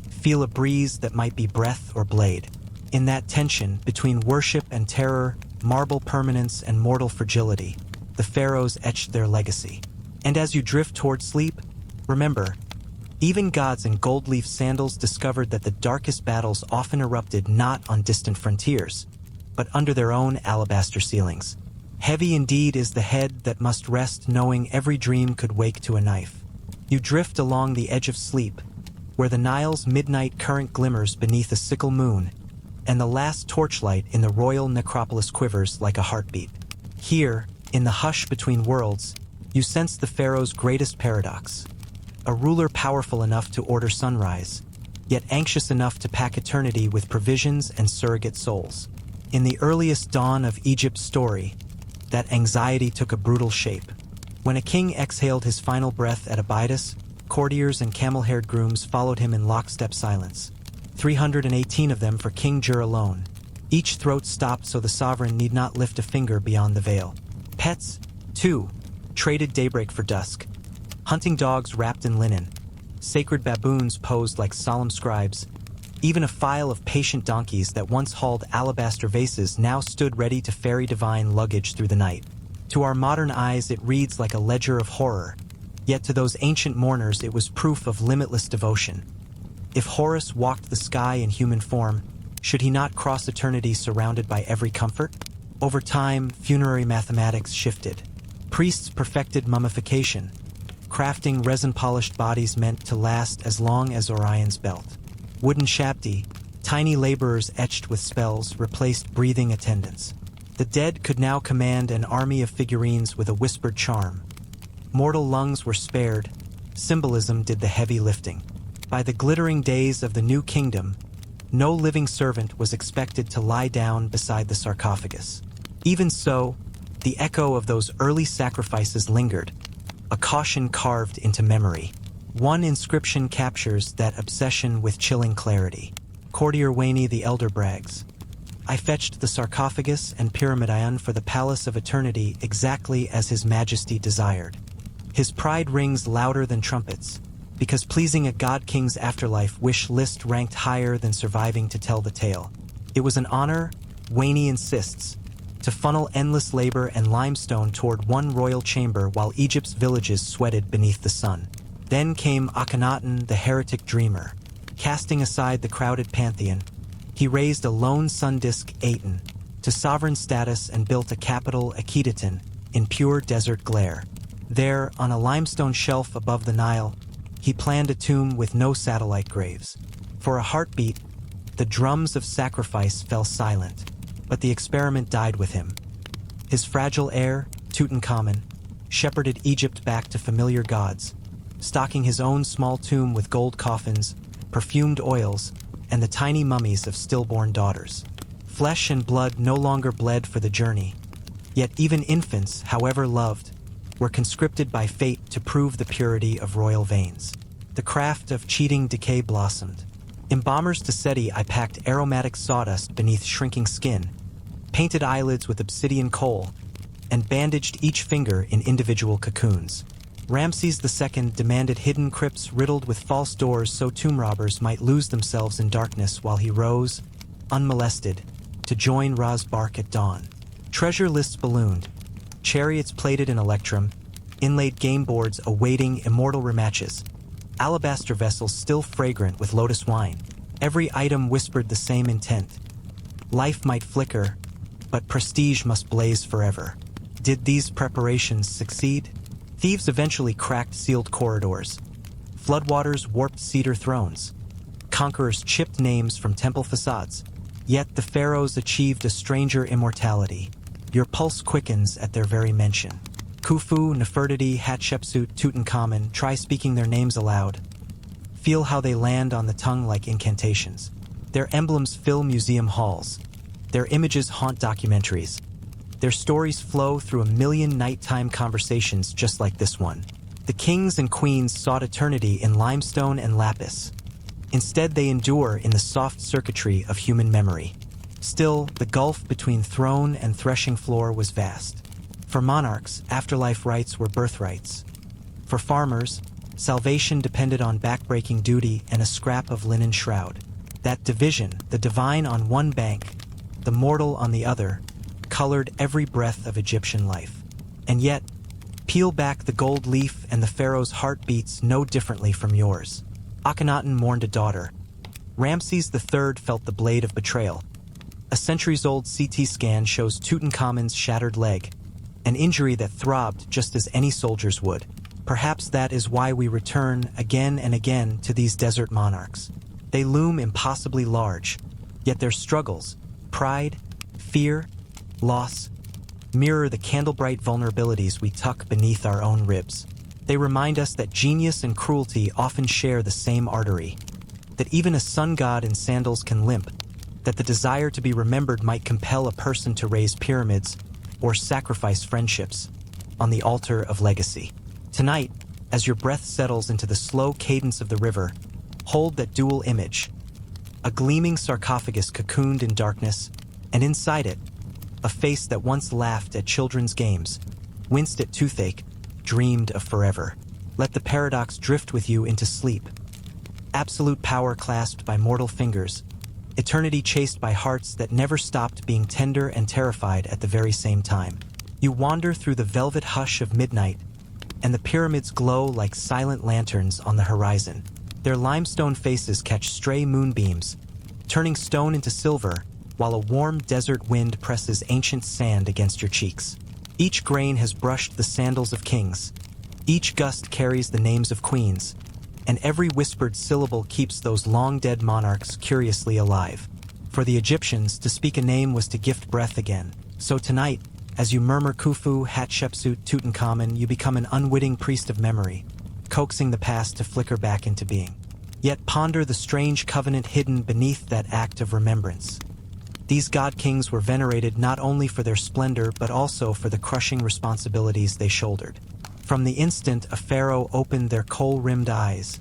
Feel a breeze that might be breath or blade. In that tension between worship and terror, marble permanence and mortal fragility, the pharaohs etched their legacy. And as you drift toward sleep, remember, even gods in gold-leaf sandals discovered that the darkest battles often erupted not on distant frontiers, but under their own alabaster ceilings. Heavy indeed is the head that must rest knowing every dream could wake to a knife. You drift along the edge of sleep, where the Nile's midnight current glimmers beneath a sickle moon, and the last torchlight in the royal necropolis quivers like a heartbeat. Here, in the hush between worlds, you sense the pharaoh's greatest paradox. A ruler powerful enough to order sunrise, yet anxious enough to pack eternity with provisions and surrogate souls. In the earliest dawn of Egypt's story, that anxiety took a brutal shape. When a king exhaled his final breath at Abydos, courtiers and camel-haired grooms followed him in lockstep silence. 318 of them for King Jur alone. Each throat stopped so the sovereign need not lift a finger beyond the veil. Pets, too, traded daybreak for dusk. Hunting dogs wrapped in linen, sacred baboons posed like solemn scribes, even a file of patient donkeys that once hauled alabaster vases now stood ready to ferry divine luggage through the night. To our modern eyes it reads like a ledger of horror, yet to those ancient mourners it was proof of limitless devotion. If Horus walked the sky in human form, should he not cross eternity surrounded by every comfort? Over time, funerary mathematics shifted. Priests perfected mummification, crafting resin-polished bodies meant to last as long as Orion's belt. Wooden shabdi, tiny laborers etched with spells, replaced breathing attendants. The dead could now command an army of figurines with a whispered charm. Mortal lungs were spared, symbolism did the heavy lifting. By the glittering days of the New Kingdom, no living servant was expected to lie down beside the sarcophagus. Even so, the echo of those early sacrifices lingered, a caution carved into memory. One inscription captures that obsession with chilling clarity. Courtier Waini the Elder brags, "I fetched the sarcophagus and pyramidion for the palace of eternity exactly as His Majesty desired." His pride rings louder than trumpets, because pleasing a god-king's afterlife wish list ranked higher than surviving to tell the tale. It was an honor, Waini insists, to funnel endless labor and limestone toward one royal chamber while Egypt's villages sweated beneath the sun. Then came Akhenaten, the heretic dreamer. Casting aside the crowded pantheon, he raised a lone sun disk Aten to sovereign status and built a capital Akhetaten in pure desert glare. There, on a limestone shelf above the Nile, he planned a tomb with no satellite graves. For a heartbeat, the drums of sacrifice fell silent, but the experiment died with him. His fragile heir, Tutankhamun, shepherded Egypt back to familiar gods, stocking his own small tomb with gold coffins, perfumed oils, and the tiny mummies of stillborn daughters. Flesh and blood no longer bled for the journey, yet even infants, however loved, were conscripted by fate to prove the purity of royal veins. The craft of cheating decay blossomed. In bombers to SETI, I packed aromatic sawdust beneath shrinking skin, painted eyelids with obsidian coal, and bandaged each finger in individual cocoons. Ramses II demanded hidden crypts riddled with false doors so tomb robbers might lose themselves in darkness while he rose, unmolested, to join Ra's bark at dawn. Treasure lists ballooned, chariots plated in electrum, inlaid game boards awaiting immortal rematches, alabaster vessels still fragrant with lotus wine. Every item whispered the same intent. Life might flicker, but prestige must blaze forever. Did these preparations succeed? Thieves eventually cracked sealed corridors. Floodwaters warped cedar thrones. Conquerors chipped names from temple facades. Yet the pharaohs achieved a stranger immortality. Your pulse quickens at their very mention. Khufu, Nefertiti, Hatshepsut, Tutankhamun, try speaking their names aloud. Feel how they land on the tongue like incantations. Their emblems fill museum halls. Their images haunt documentaries. Their stories flow through a million nighttime conversations just like this one. The kings and queens sought eternity in limestone and lapis. Instead, they endure in the soft circuitry of human memory. Still, the gulf between throne and threshing floor was vast. For monarchs, afterlife rights were birthrights. For farmers, salvation depended on backbreaking duty and a scrap of linen shroud. That division, the divine on one bank, the mortal on the other, colored every breath of Egyptian life. And yet, peel back the gold leaf and the pharaoh's heart beats no differently from yours. Akhenaten mourned a daughter. Ramses III felt the blade of betrayal. A centuries-old CT scan shows Tutankhamun's shattered leg, an injury that throbbed just as any soldier's would. Perhaps that is why we return again and again to these desert monarchs. They loom impossibly large, yet their struggles, pride, fear, loss, mirror the candlebright vulnerabilities we tuck beneath our own ribs. They remind us that genius and cruelty often share the same artery, that even a sun god in sandals can limp, that the desire to be remembered might compel a person to raise pyramids or sacrifice friendships on the altar of legacy. Tonight, as your breath settles into the slow cadence of the river, hold that dual image, a gleaming sarcophagus cocooned in darkness, and inside it, a face that once laughed at children's games, winced at toothache, dreamed of forever. Let the paradox drift with you into sleep. Absolute power clasped by mortal fingers, eternity chased by hearts that never stopped being tender and terrified at the very same time. You wander through the velvet hush of midnight, and the pyramids glow like silent lanterns on the horizon. Their limestone faces catch stray moonbeams, turning stone into silver, while a warm desert wind presses ancient sand against your cheeks. Each grain has brushed the sandals of kings. Each gust carries the names of queens, and every whispered syllable keeps those long-dead monarchs curiously alive. For the Egyptians, to speak a name was to gift breath again. So tonight, as you murmur Khufu, Hatshepsut, Tutankhamun, you become an unwitting priest of memory, coaxing the past to flicker back into being. Yet ponder the strange covenant hidden beneath that act of remembrance. These god-kings were venerated not only for their splendor but also for the crushing responsibilities they shouldered. From the instant a pharaoh opened their kohl-rimmed eyes,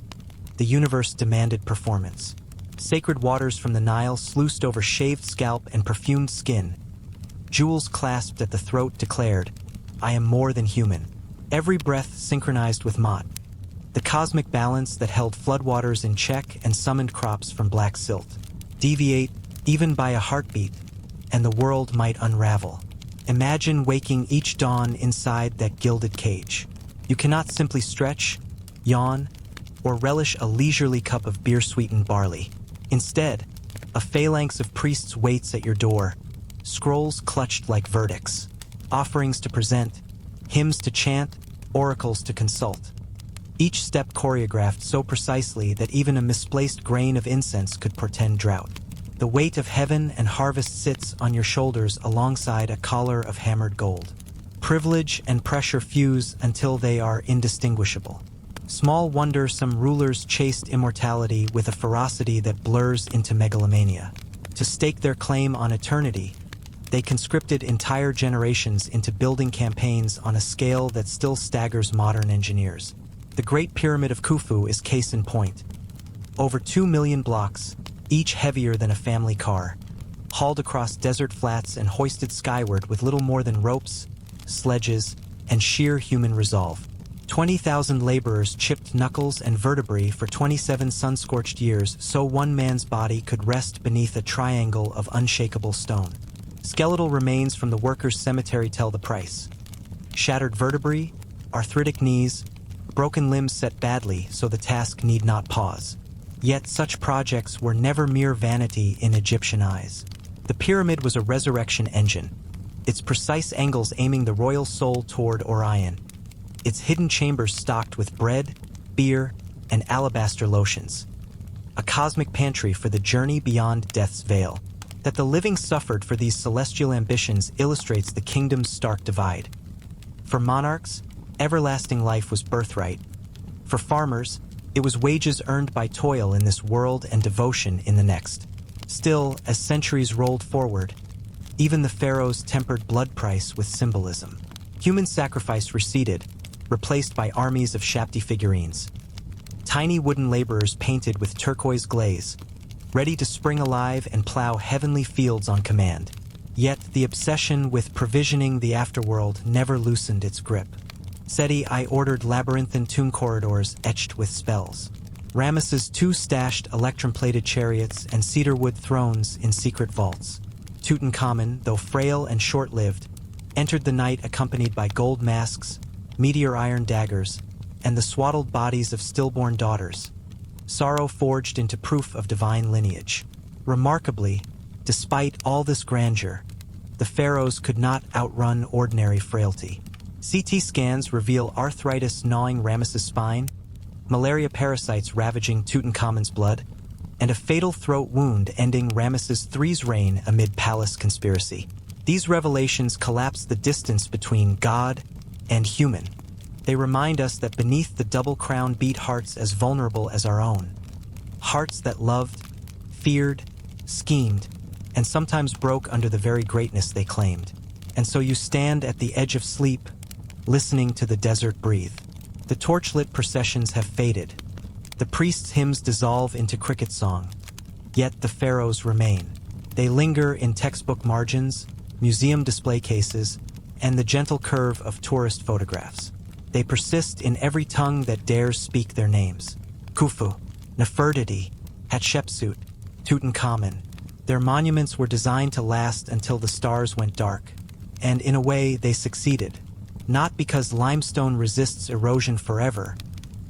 the universe demanded performance. Sacred waters from the Nile sluiced over shaved scalp and perfumed skin. Jewels clasped at the throat declared, "I am more than human." Every breath synchronized with Ma'at, the cosmic balance that held floodwaters in check and summoned crops from black silt. Deviate even by a heartbeat, and the world might unravel. Imagine waking each dawn inside that gilded cage. You cannot simply stretch, yawn, or relish a leisurely cup of beer-sweetened barley. Instead, a phalanx of priests waits at your door, scrolls clutched like verdicts, offerings to present, hymns to chant, oracles to consult. Each step choreographed so precisely that even a misplaced grain of incense could portend drought. The weight of heaven and harvest sits on your shoulders alongside a collar of hammered gold. Privilege and pressure fuse until they are indistinguishable. Small wonder some rulers chased immortality with a ferocity that blurs into megalomania. To stake their claim on eternity, they conscripted entire generations into building campaigns on a scale that still staggers modern engineers. The Great Pyramid of Khufu is case in point. Over 2 million blocks, each heavier than a family car, hauled across desert flats and hoisted skyward with little more than ropes, sledges, and sheer human resolve. 20,000 laborers chipped knuckles and vertebrae for 27 sun-scorched years so one man's body could rest beneath a triangle of unshakable stone. Skeletal remains from the workers' cemetery tell the price. Shattered vertebrae, arthritic knees, broken limbs set badly so the task need not pause. Yet such projects were never mere vanity in Egyptian eyes. The pyramid was a resurrection engine, its precise angles aiming the royal soul toward Orion, its hidden chambers stocked with bread, beer, and alabaster lotions. A cosmic pantry for the journey beyond death's veil. That the living suffered for these celestial ambitions illustrates the kingdom's stark divide. For monarchs, everlasting life was birthright. For farmers, it was wages earned by toil in this world and devotion in the next. Still, as centuries rolled forward, even the pharaohs tempered blood price with symbolism. Human sacrifice receded, replaced by armies of Shapti figurines. Tiny wooden laborers painted with turquoise glaze, ready to spring alive and plow heavenly fields on command. Yet the obsession with provisioning the afterworld never loosened its grip. Seti I ordered labyrinthine tomb corridors etched with spells. Ramesses II stashed electrum-plated chariots and cedarwood thrones in secret vaults. Tutankhamun, though frail and short-lived, entered the night accompanied by gold masks, meteor iron daggers, and the swaddled bodies of stillborn daughters. Sorrow forged into proof of divine lineage. Remarkably, despite all this grandeur, the pharaohs could not outrun ordinary frailty. CT scans reveal arthritis gnawing Ramesses' spine, malaria parasites ravaging Tutankhamun's blood, and a fatal throat wound ending Ramesses III's reign amid palace conspiracy. These revelations collapse the distance between God and human. They remind us that beneath the double crown beat hearts as vulnerable as our own. Hearts that loved, feared, schemed, and sometimes broke under the very greatness they claimed. And so you stand at the edge of sleep, listening to the desert breathe. The torchlit processions have faded. The priests' hymns dissolve into cricket song. Yet the pharaohs remain. They linger in textbook margins, museum display cases, and the gentle curve of tourist photographs. They persist in every tongue that dares speak their names. Khufu, Nefertiti, Hatshepsut, Tutankhamun. Their monuments were designed to last until the stars went dark. And in a way, they succeeded. Not because limestone resists erosion forever,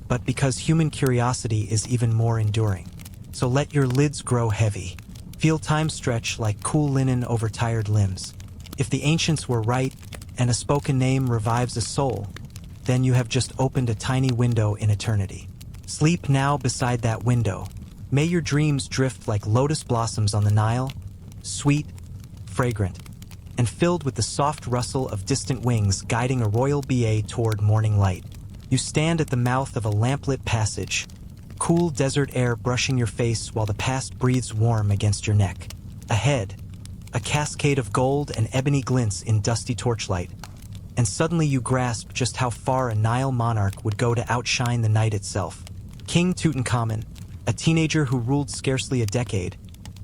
but because human curiosity is even more enduring. So let your lids grow heavy. Feel time stretch like cool linen over tired limbs. If the ancients were right, and a spoken name revives a soul, then you have just opened a tiny window in eternity. Sleep now beside that window. May your dreams drift like lotus blossoms on the Nile, sweet, fragrant, and filled with the soft rustle of distant wings guiding a royal BA toward morning light. You stand at the mouth of a lamplit passage, cool desert air brushing your face while the past breathes warm against your neck. Ahead, a cascade of gold and ebony glints in dusty torchlight, and suddenly you grasp just how far a Nile monarch would go to outshine the night itself. King Tutankhamun, a teenager who ruled scarcely a decade,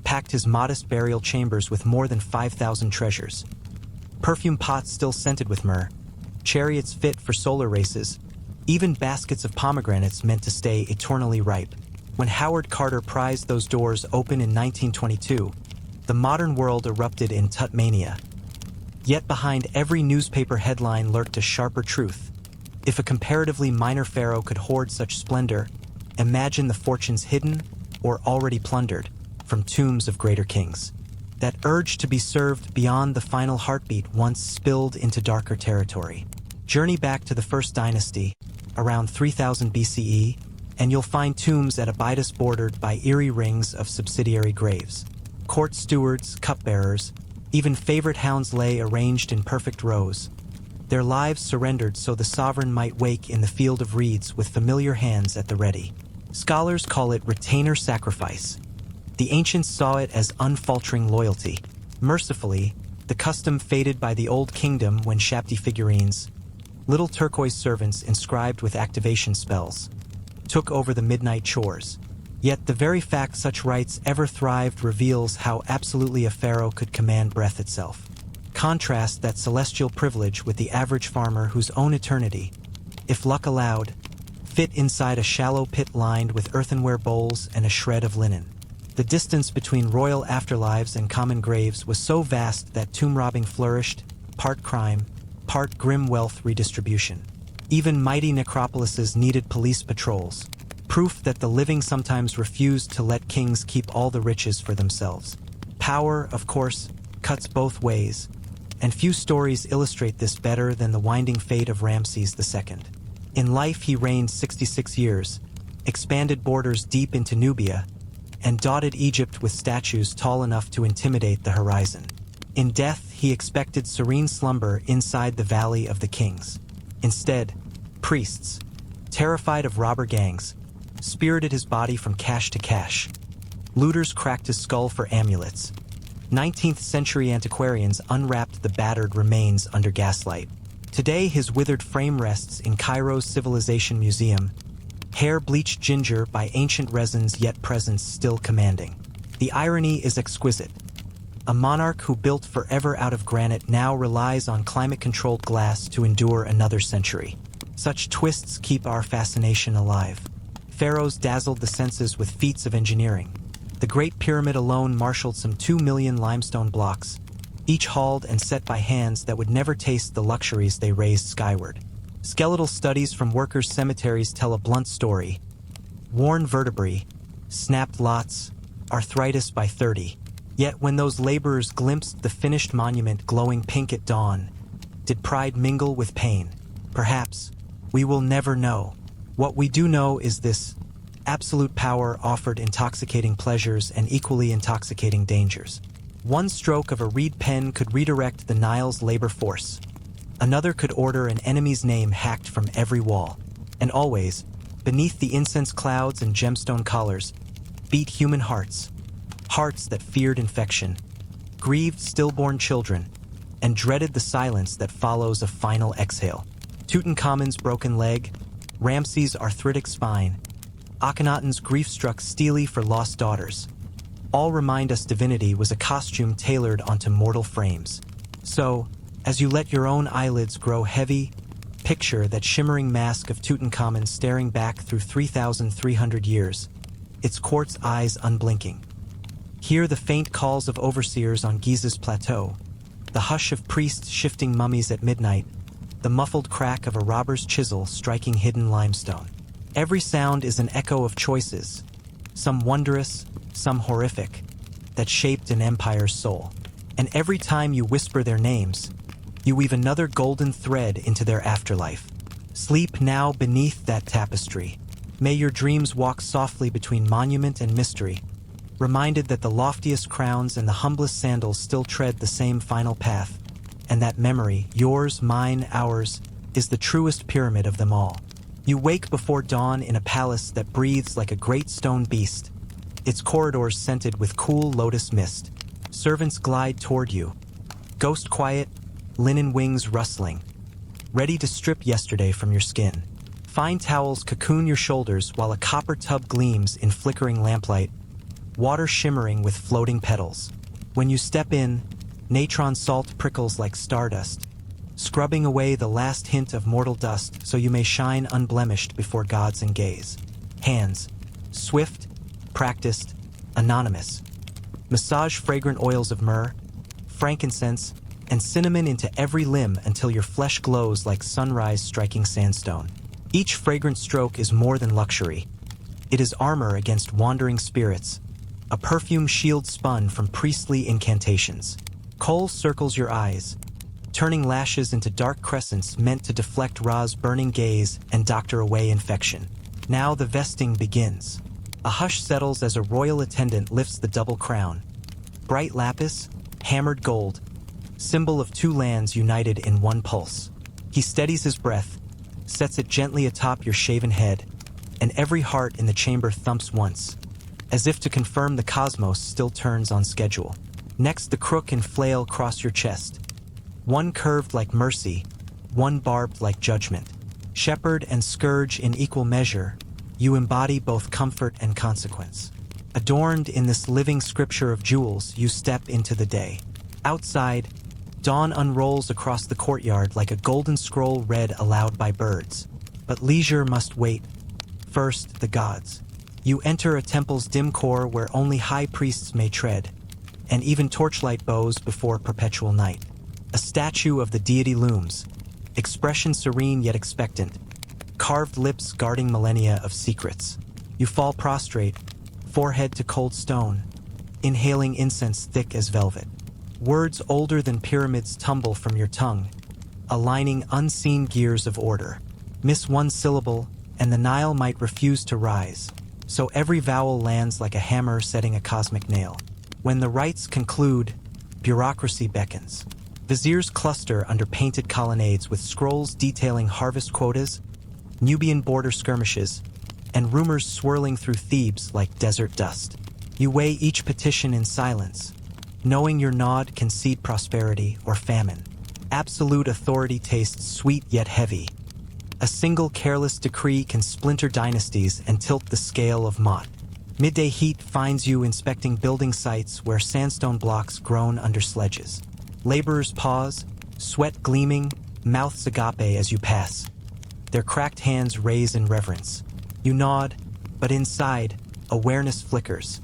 packed his modest burial chambers with more than 5,000 treasures. Perfume pots still scented with myrrh, chariots fit for solar races, even baskets of pomegranates meant to stay eternally ripe. When Howard Carter prized those doors open in 1922, the modern world erupted in Tutmania. Yet behind every newspaper headline lurked a sharper truth. If a comparatively minor pharaoh could hoard such splendor, imagine the fortunes hidden or already plundered from tombs of greater kings. That urge to be served beyond the final heartbeat once spilled into darker territory. Journey back to the first dynasty, around 3000 BCE, and you'll find tombs at Abydos bordered by eerie rings of subsidiary graves. Court stewards, cupbearers, even favorite hounds lay arranged in perfect rows. their lives surrendered so the sovereign might wake in the field of reeds with familiar hands at the ready. Scholars call it retainer sacrifice. The ancients saw it as unfaltering loyalty. Mercifully, the custom faded by the Old Kingdom when Shapti figurines, little turquoise servants inscribed with activation spells, took over the midnight chores. Yet the very fact such rites ever thrived reveals how absolutely a pharaoh could command breath itself. Contrast that celestial privilege with the average farmer whose own eternity, if luck allowed, fit inside a shallow pit lined with earthenware bowls and a shred of linen. The distance between royal afterlives and common graves was so vast that tomb robbing flourished, part crime, part grim wealth redistribution. Even mighty necropolises needed police patrols, proof that the living sometimes refused to let kings keep all the riches for themselves. Power, of course, cuts both ways, and few stories illustrate this better than the winding fate of Ramses II. In life he reigned 66 years, expanded borders deep into Nubia, and dotted Egypt with statues tall enough to intimidate the horizon. In death, he expected serene slumber inside the Valley of the Kings. Instead, priests, terrified of robber gangs, spirited his body from cache to cache. Looters cracked his skull for amulets. 19th-century antiquarians unwrapped the battered remains under gaslight. Today, his withered frame rests in Cairo's Civilization Museum, hair bleached ginger by ancient resins yet presence still commanding. The irony is exquisite. A monarch who built forever out of granite now relies on climate-controlled glass to endure another century. Such twists keep our fascination alive. Pharaohs dazzled the senses with feats of engineering. The Great Pyramid alone marshaled some 2 million limestone blocks, each hauled and set by hands that would never taste the luxuries they raised skyward. Skeletal studies from workers' cemeteries tell a blunt story. Worn vertebrae, snapped lots, arthritis by 30. Yet when those laborers glimpsed the finished monument glowing pink at dawn, did pride mingle with pain? Perhaps. We will never know. What we do know is this: absolute power offered intoxicating pleasures and equally intoxicating dangers. One stroke of a reed pen could redirect the Nile's labor force. Another could order an enemy's name hacked from every wall. And always, beneath the incense clouds and gemstone collars, beat human hearts. Hearts that feared infection, grieved stillborn children, and dreaded the silence that follows a final exhale. Tutankhamun's broken leg, Ramses' arthritic spine, Akhenaten's grief-struck stele for lost daughters. All remind us divinity was a costume tailored onto mortal frames. So, as you let your own eyelids grow heavy, picture that shimmering mask of Tutankhamun staring back through 3,300 years, its quartz eyes unblinking. Hear the faint calls of overseers on Giza's plateau, the hush of priests shifting mummies at midnight, the muffled crack of a robber's chisel striking hidden limestone. Every sound is an echo of choices, some wondrous, some horrific, that shaped an empire's soul. And every time you whisper their names, you weave another golden thread into their afterlife. Sleep now beneath that tapestry. May your dreams walk softly between monument and mystery, reminded that the loftiest crowns and the humblest sandals still tread the same final path, and that memory, yours, mine, ours, is the truest pyramid of them all. You wake before dawn in a palace that breathes like a great stone beast, its corridors scented with cool lotus mist. Servants glide toward you, ghost quiet, linen wings rustling, ready to strip yesterday from your skin. Fine towels cocoon your shoulders while a copper tub gleams in flickering lamplight, water shimmering with floating petals. When you step in, natron salt prickles like stardust, scrubbing away the last hint of mortal dust so you may shine unblemished before gods and gaze. Hands, swift, practiced, anonymous. Massage fragrant oils of myrrh, frankincense, and cinnamon into every limb until your flesh glows like sunrise striking sandstone. Each fragrant stroke is more than luxury. It is armor against wandering spirits, a perfume shield spun from priestly incantations. Kohl circles your eyes, turning lashes into dark crescents meant to deflect Ra's burning gaze and doctor away infection. Now the vesting begins. A hush settles as a royal attendant lifts the double crown. Bright lapis, hammered gold, symbol of two lands united in one pulse. He steadies his breath, sets it gently atop your shaven head, and every heart in the chamber thumps once, as if to confirm the cosmos still turns on schedule. Next, the crook and flail cross your chest, one curved like mercy, one barbed like judgment. Shepherd and scourge in equal measure, you embody both comfort and consequence. Adorned in this living scripture of jewels, you step into the day. Outside, dawn unrolls across the courtyard like a golden scroll read aloud by birds. But leisure must wait. First, the gods. You enter a temple's dim core where only high priests may tread, and even torchlight bows before perpetual night. A statue of the deity looms, expression serene yet expectant, carved lips guarding millennia of secrets. You fall prostrate, forehead to cold stone, inhaling incense thick as velvet. Words older than pyramids tumble from your tongue, aligning unseen gears of order. Miss one syllable, and the Nile might refuse to rise, so every vowel lands like a hammer setting a cosmic nail. When the rites conclude, bureaucracy beckons. Viziers cluster under painted colonnades with scrolls detailing harvest quotas, Nubian border skirmishes, and rumors swirling through Thebes like desert dust. You weigh each petition in silence, knowing your nod can seed prosperity or famine. Absolute authority tastes sweet yet heavy. A single careless decree can splinter dynasties and tilt the scale of Mott. Midday heat finds you inspecting building sites where sandstone blocks groan under sledges. Laborers pause, sweat gleaming, mouths agape as you pass. Their cracked hands raise in reverence. You nod, but inside, awareness flickers.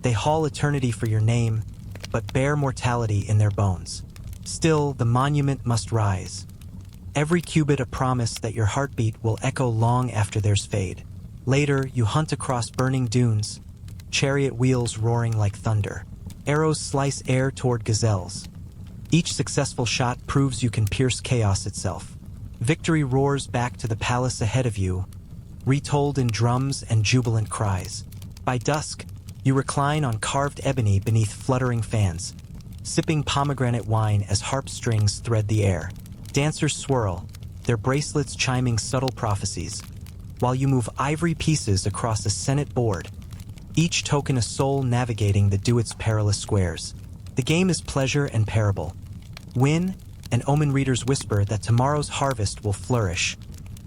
They haul eternity for your name, but bear mortality in their bones. Still, the monument must rise. Every cubit a promise that your heartbeat will echo long after theirs fade. Later, you hunt across burning dunes, chariot wheels roaring like thunder. Arrows slice air toward gazelles. Each successful shot proves you can pierce chaos itself. Victory roars back to the palace ahead of you, retold in drums and jubilant cries. By dusk, you recline on carved ebony beneath fluttering fans, sipping pomegranate wine as harp strings thread the air. Dancers swirl, their bracelets chiming subtle prophecies, while you move ivory pieces across a Senate board, each token a soul navigating the duet's perilous squares. The game is pleasure and parable. Win, and omen readers whisper that tomorrow's harvest will flourish.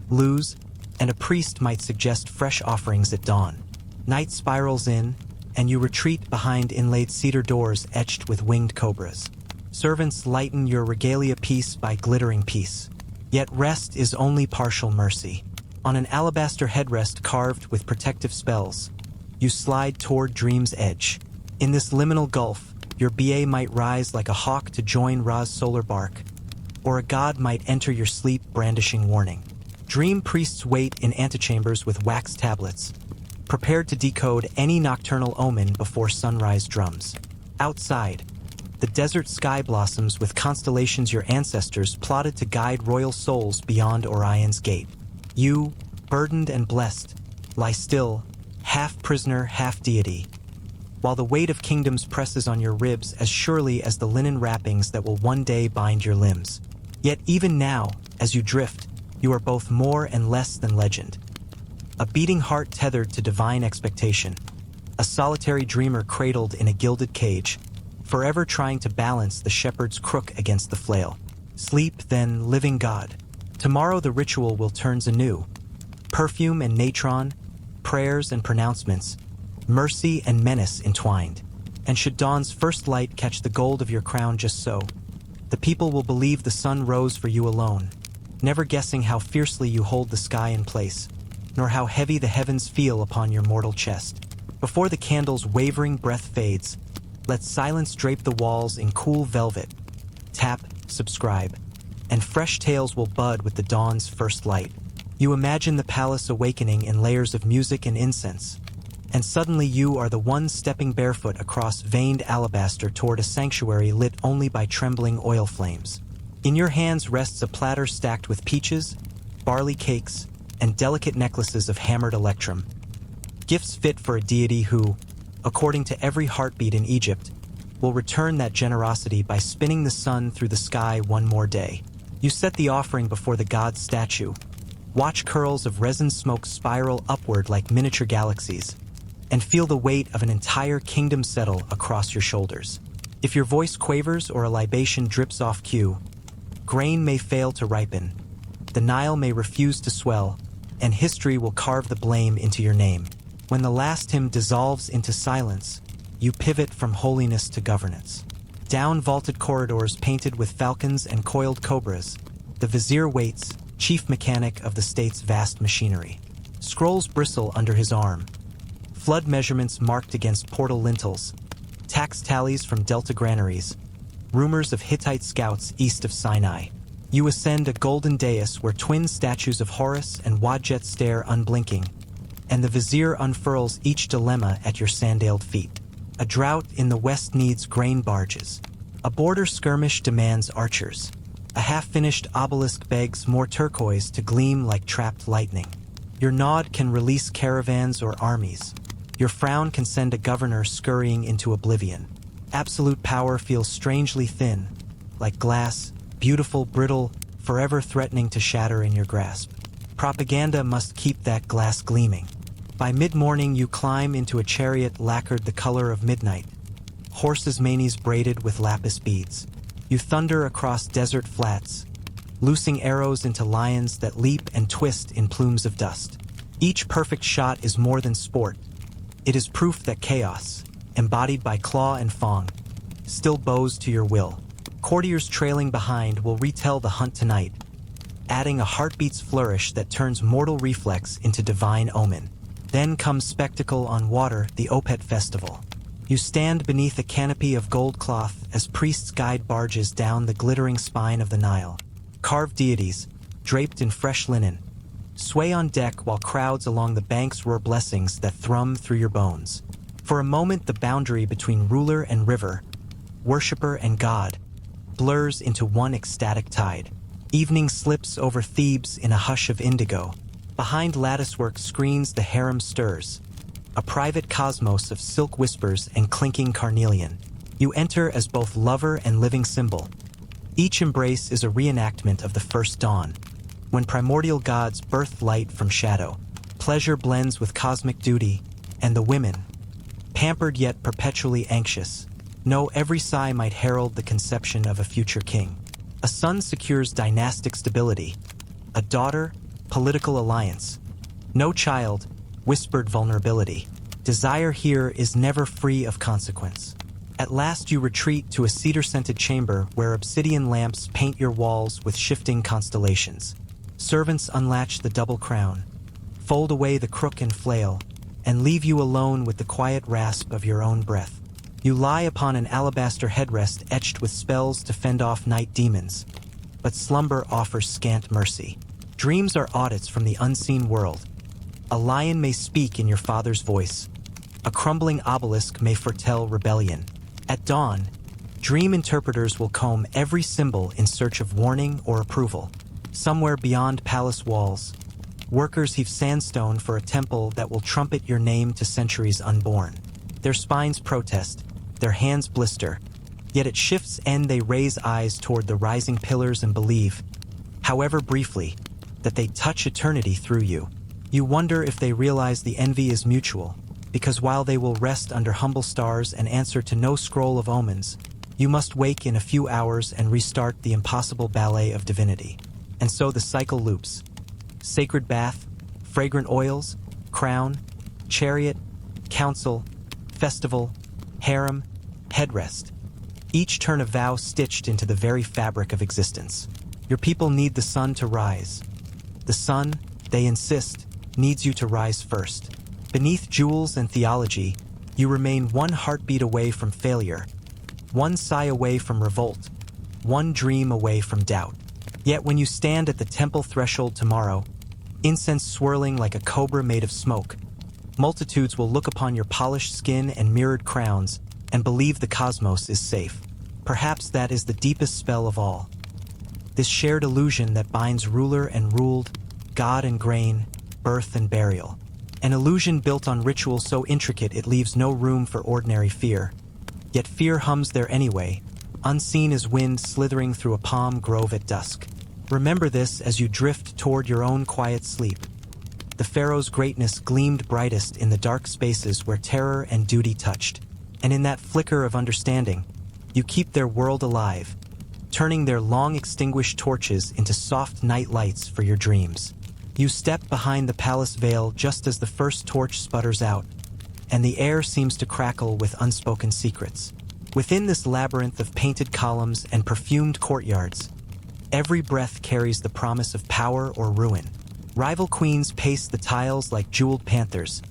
Lose, and a priest might suggest fresh offerings at dawn. Night spirals in, and you retreat behind inlaid cedar doors etched with winged cobras. Servants lighten your regalia piece by glittering peace. Yet rest is only partial mercy. On an alabaster headrest carved with protective spells, you slide toward dream's edge. In this liminal gulf, your BA might rise like a hawk to join Ra's solar bark, or a god might enter your sleep brandishing warning. Dream priests wait in antechambers with wax tablets, prepared to decode any nocturnal omen before sunrise drums. Outside, the desert sky blossoms with constellations your ancestors plotted to guide royal souls beyond Orion's gate. You, burdened and blessed, lie still, half prisoner, half deity, while the weight of kingdoms presses on your ribs as surely as the linen wrappings that will one day bind your limbs. Yet even now, as you drift, you are both more and less than legend. A beating heart tethered to divine expectation, a solitary dreamer cradled in a gilded cage, forever trying to balance the shepherd's crook against the flail. Sleep, then, living God. Tomorrow the ritual will turn anew. Perfume and natron, prayers and pronouncements, mercy and menace entwined. And should dawn's first light catch the gold of your crown just so, the people will believe the sun rose for you alone, never guessing how fiercely you hold the sky in place, nor how heavy the heavens feel upon your mortal chest. Before the candle's wavering breath fades, let silence drape the walls in cool velvet. Tap, subscribe, and fresh tales will bud with the dawn's first light. You imagine the palace awakening in layers of music and incense, and suddenly you are the one stepping barefoot across veined alabaster toward a sanctuary lit only by trembling oil flames. In your hands rests a platter stacked with peaches, barley cakes, and delicate necklaces of hammered electrum. Gifts fit for a deity who, according to every heartbeat in Egypt, will return that generosity by spinning the sun through the sky one more day. You set the offering before the god's statue. Watch curls of resin smoke spiral upward like miniature galaxies, and feel the weight of an entire kingdom settle across your shoulders. If your voice quavers or a libation drips off cue, grain may fail to ripen, the Nile may refuse to swell, and history will carve the blame into your name. When the last hymn dissolves into silence, you pivot from holiness to governance. Down vaulted corridors painted with falcons and coiled cobras, the vizier waits, chief mechanic of the state's vast machinery. Scrolls bristle under his arm, flood measurements marked against portal lintels, tax tallies from Delta granaries, rumors of Hittite scouts east of Sinai. You ascend a golden dais where twin statues of Horus and Wadjet stare unblinking, and the vizier unfurls each dilemma at your sandaled feet. A drought in the west needs grain barges. A border skirmish demands archers. A half-finished obelisk begs more turquoise to gleam like trapped lightning. Your nod can release caravans or armies. Your frown can send a governor scurrying into oblivion. Absolute power feels strangely thin, like glass, beautiful, brittle, forever threatening to shatter in your grasp. Propaganda must keep that glass gleaming. By mid-morning you climb into a chariot lacquered the color of midnight, horses' manes braided with lapis beads. You thunder across desert flats, loosing arrows into lions that leap and twist in plumes of dust. Each perfect shot is more than sport. It is proof that chaos, embodied by claw and fang, still bows to your will. Courtiers trailing behind will retell the hunt tonight, adding a heartbeat's flourish that turns mortal reflex into divine omen. Then comes spectacle on water, the Opet festival. You stand beneath a canopy of gold cloth as priests guide barges down the glittering spine of the Nile. Carved deities, draped in fresh linen, sway on deck while crowds along the banks roar blessings that thrum through your bones. For a moment the boundary between ruler and river, worshipper and god, blurs into one ecstatic tide. Evening slips over Thebes in a hush of indigo. Behind latticework screens the harem stirs, a private cosmos of silk whispers and clinking carnelian. You enter as both lover and living symbol. Each embrace is a reenactment of the first dawn, when primordial gods birthed light from shadow. Pleasure blends with cosmic duty, and the women, pampered yet perpetually anxious, know every sigh might herald the conception of a future king. A son secures dynastic stability, a daughter, political alliance. No child, whispered vulnerability. Desire here is never free of consequence. At last you retreat to a cedar-scented chamber where obsidian lamps paint your walls with shifting constellations. Servants unlatch the double crown, fold away the crook and flail, and leave you alone with the quiet rasp of your own breath. You lie upon an alabaster headrest etched with spells to fend off night demons, but slumber offers scant mercy. Dreams are audits from the unseen world. A lion may speak in your father's voice. A crumbling obelisk may foretell rebellion. At dawn, dream interpreters will comb every symbol in search of warning or approval. Somewhere beyond palace walls, workers heave sandstone for a temple that will trumpet your name to centuries unborn. Their spines protest, their hands blister, yet at shift's end they raise eyes toward the rising pillars and believe, however briefly, that they touch eternity through you. You wonder if they realize the envy is mutual, because while they will rest under humble stars and answer to no scroll of omens, you must wake in a few hours and restart the impossible ballet of divinity. And so the cycle loops. Sacred bath, fragrant oils, crown, chariot, council, festival, harem, headrest. Each turn a vow stitched into the very fabric of existence. Your people need the sun to rise. The sun, they insist, needs you to rise first. Beneath jewels and theology, you remain one heartbeat away from failure, one sigh away from revolt, one dream away from doubt. Yet when you stand at the temple threshold tomorrow, incense swirling like a cobra made of smoke, multitudes will look upon your polished skin and mirrored crowns and believe the cosmos is safe. Perhaps that is the deepest spell of all. This shared illusion that binds ruler and ruled, god and grain, birth and burial. An illusion built on ritual so intricate it leaves no room for ordinary fear. Yet fear hums there anyway, unseen as wind slithering through a palm grove at dusk. Remember this as you drift toward your own quiet sleep. The pharaoh's greatness gleamed brightest in the dark spaces where terror and duty touched. And in that flicker of understanding, you keep their world alive, turning their long-extinguished torches into soft night lights for your dreams. You step behind the palace veil just as the first torch sputters out, and the air seems to crackle with unspoken secrets. Within this labyrinth of painted columns and perfumed courtyards, every breath carries the promise of power or ruin. Rival queens pace the tiles like jeweled panthers,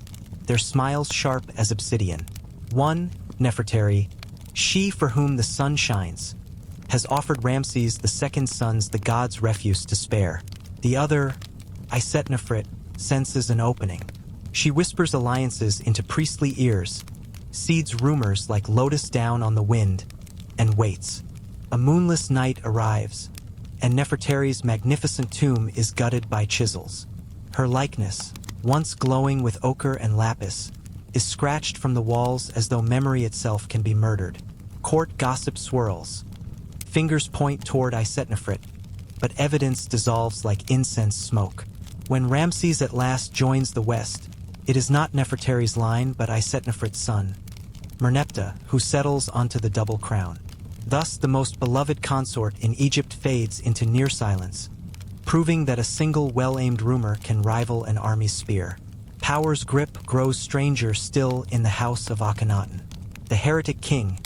their smiles sharp as obsidian. One, Nefertari, she for whom the sun shines, has offered Ramses II's sons the god's refuse to spare. The other, Isetnefrit, senses an opening. She whispers alliances into priestly ears, seeds rumors like lotus down on the wind, and waits. A moonless night arrives, and Nefertari's magnificent tomb is gutted by chisels. Her likeness, once glowing with ochre and lapis, is scratched from the walls as though memory itself can be murdered. Court gossip swirls. Fingers point toward Isetnefrit, but evidence dissolves like incense smoke. When Ramses at last joins the West, it is not Nefertari's line but Isetnefrit's son, Merneptah, who settles onto the double crown. Thus, the most beloved consort in Egypt fades into near silence, proving that a single well-aimed rumor can rival an army's spear. Power's grip grows stranger still in the house of Akhenaten. The heretic king,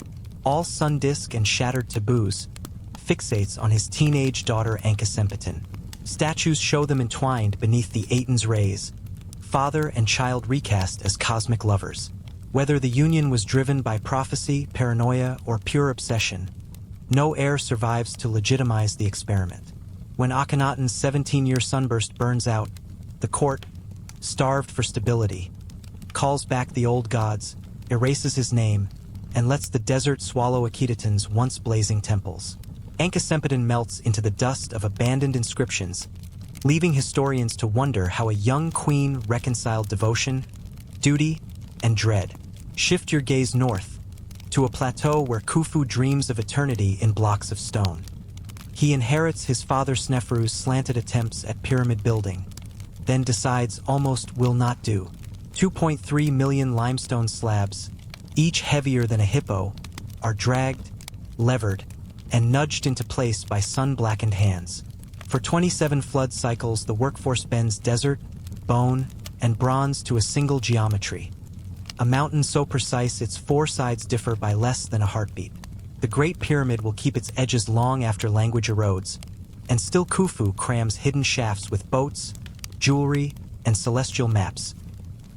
all sun disk and shattered taboos, fixates on his teenage daughter Ankhesenaten. Statues show them entwined beneath the Aten's rays, father and child recast as cosmic lovers. Whether the union was driven by prophecy, paranoia, or pure obsession, no heir survives to legitimize the experiment. When Akhenaten's 17-year sunburst burns out, the court, starved for stability, calls back the old gods, erases his name, and lets the desert swallow Akhenaten's once blazing temples. Ankhesenaten melts into the dust of abandoned inscriptions, leaving historians to wonder how a young queen reconciled devotion, duty, and dread. Shift your gaze north, to a plateau where Khufu dreams of eternity in blocks of stone. He inherits his father Sneferu's slanted attempts at pyramid building, then decides almost will not do. 2.3 million limestone slabs, each heavier than a hippo, are dragged, levered, and nudged into place by sun-blackened hands. For 27 flood cycles, the workforce bends desert, bone, and bronze to a single geometry. A mountain so precise its four sides differ by less than a heartbeat. The Great Pyramid will keep its edges long after language erodes, and still Khufu crams hidden shafts with boats, jewelry, and celestial maps,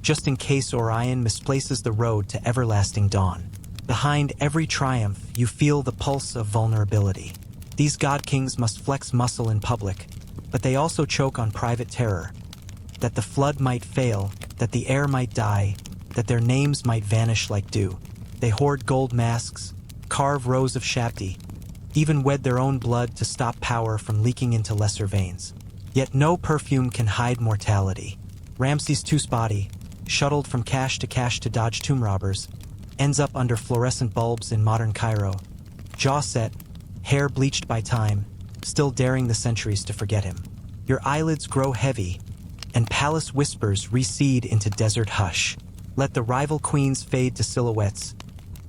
just in case Orion misplaces the road to everlasting dawn. Behind every triumph, you feel the pulse of vulnerability. These god kings must flex muscle in public, but they also choke on private terror. That the flood might fail, that the air might die, that their names might vanish like dew. They hoard gold masks, carve rows of shabti, even wed their own blood to stop power from leaking into lesser veins. Yet no perfume can hide mortality. Ramses II's body, shuttled from cache to dodge tomb robbers, ends up under fluorescent bulbs in modern Cairo, jaw set, hair bleached by time, still daring the centuries to forget him. Your eyelids grow heavy, and palace whispers recede into desert hush. Let the rival queens fade to silhouettes,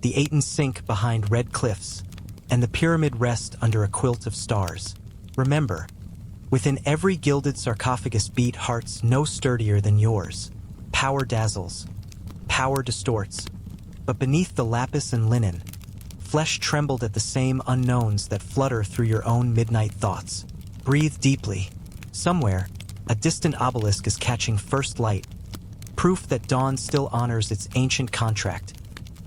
the Aten sink behind red cliffs, and the pyramid rest under a quilt of stars. Remember, within every gilded sarcophagus beat hearts no sturdier than yours. Power dazzles, power distorts, but beneath the lapis and linen, flesh trembled at the same unknowns that flutter through your own midnight thoughts. Breathe deeply. Somewhere, a distant obelisk is catching first light, proof that dawn still honors its ancient contract,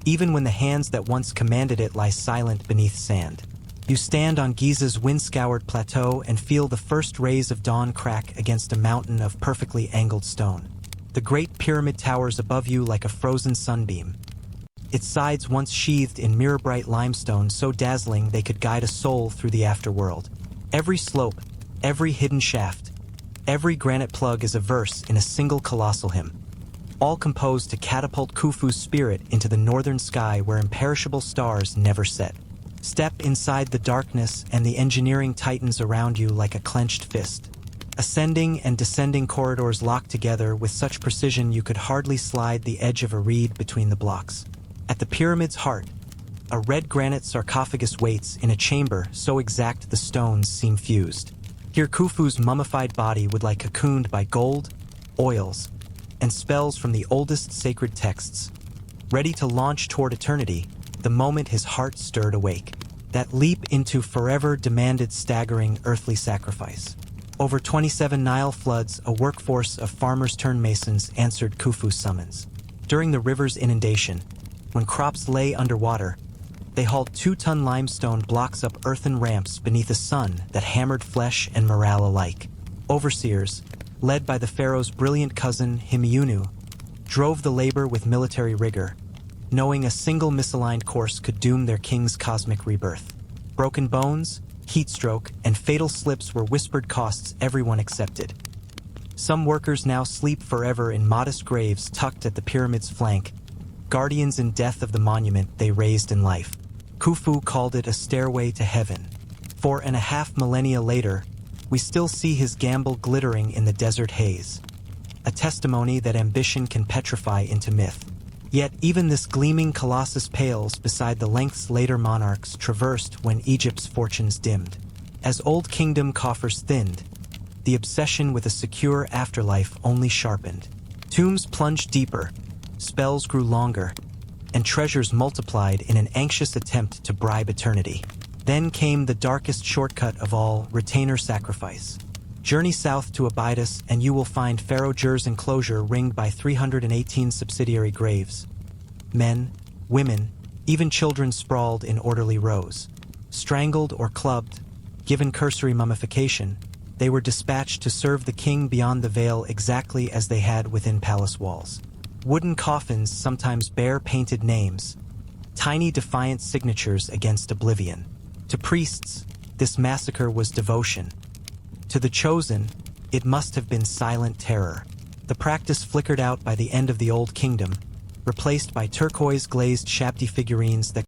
even when the hands that once commanded it lie silent beneath sand. You stand on Giza's wind-scoured plateau and feel the first rays of dawn crack against a mountain of perfectly angled stone. The Great Pyramid towers above you like a frozen sunbeam, its sides once sheathed in mirror-bright limestone so dazzling they could guide a soul through the afterworld. Every slope, every hidden shaft, every granite plug is a verse in a single colossal hymn, all composed to catapult Khufu's spirit into the northern sky where imperishable stars never set. Step inside the darkness and the engineering tightens around you like a clenched fist. Ascending and descending corridors lock together with such precision you could hardly slide the edge of a reed between the blocks. At the pyramid's heart, a red granite sarcophagus waits in a chamber so exact the stones seem fused. Here Khufu's mummified body would lie cocooned by gold, oils, and spells from the oldest sacred texts, ready to launch toward eternity the moment his heart stirred awake. That leap into forever demanded staggering earthly sacrifice. Over 27 Nile floods, a workforce of farmers-turned-masons answered Khufu's summons. During the river's inundation, when crops lay underwater, they hauled 2-ton limestone blocks up earthen ramps beneath a sun that hammered flesh and morale alike. Overseers, led by the pharaoh's brilliant cousin Himiunu, drove the labor with military rigor, knowing a single misaligned course could doom their king's cosmic rebirth. Broken bones, heat stroke, and fatal slips were whispered costs everyone accepted. Some workers now sleep forever in modest graves tucked at the pyramid's flank, guardians in death of the monument they raised in life. Khufu called it a stairway to heaven. 4.5 millennia later, we still see his gamble glittering in the desert haze, a testimony that ambition can petrify into myth. Yet even this gleaming colossus pales beside the lengths later monarchs traversed when Egypt's fortunes dimmed. As Old Kingdom coffers thinned, the obsession with a secure afterlife only sharpened. Tombs plunged deeper, spells grew longer, and treasures multiplied in an anxious attempt to bribe eternity. Then came the darkest shortcut of all, retainer sacrifice. Journey south to Abydos and you will find Pharaoh Jer's enclosure ringed by 318 subsidiary graves. Men, women, even children sprawled in orderly rows. Strangled or clubbed, given cursory mummification, they were dispatched to serve the king beyond the veil exactly as they had within palace walls. Wooden coffins sometimes bear painted names, tiny defiant signatures against oblivion. To priests, this massacre was devotion. To the chosen, it must have been silent terror. The practice flickered out by the end of the Old Kingdom, replaced by turquoise-glazed Shabti figurines that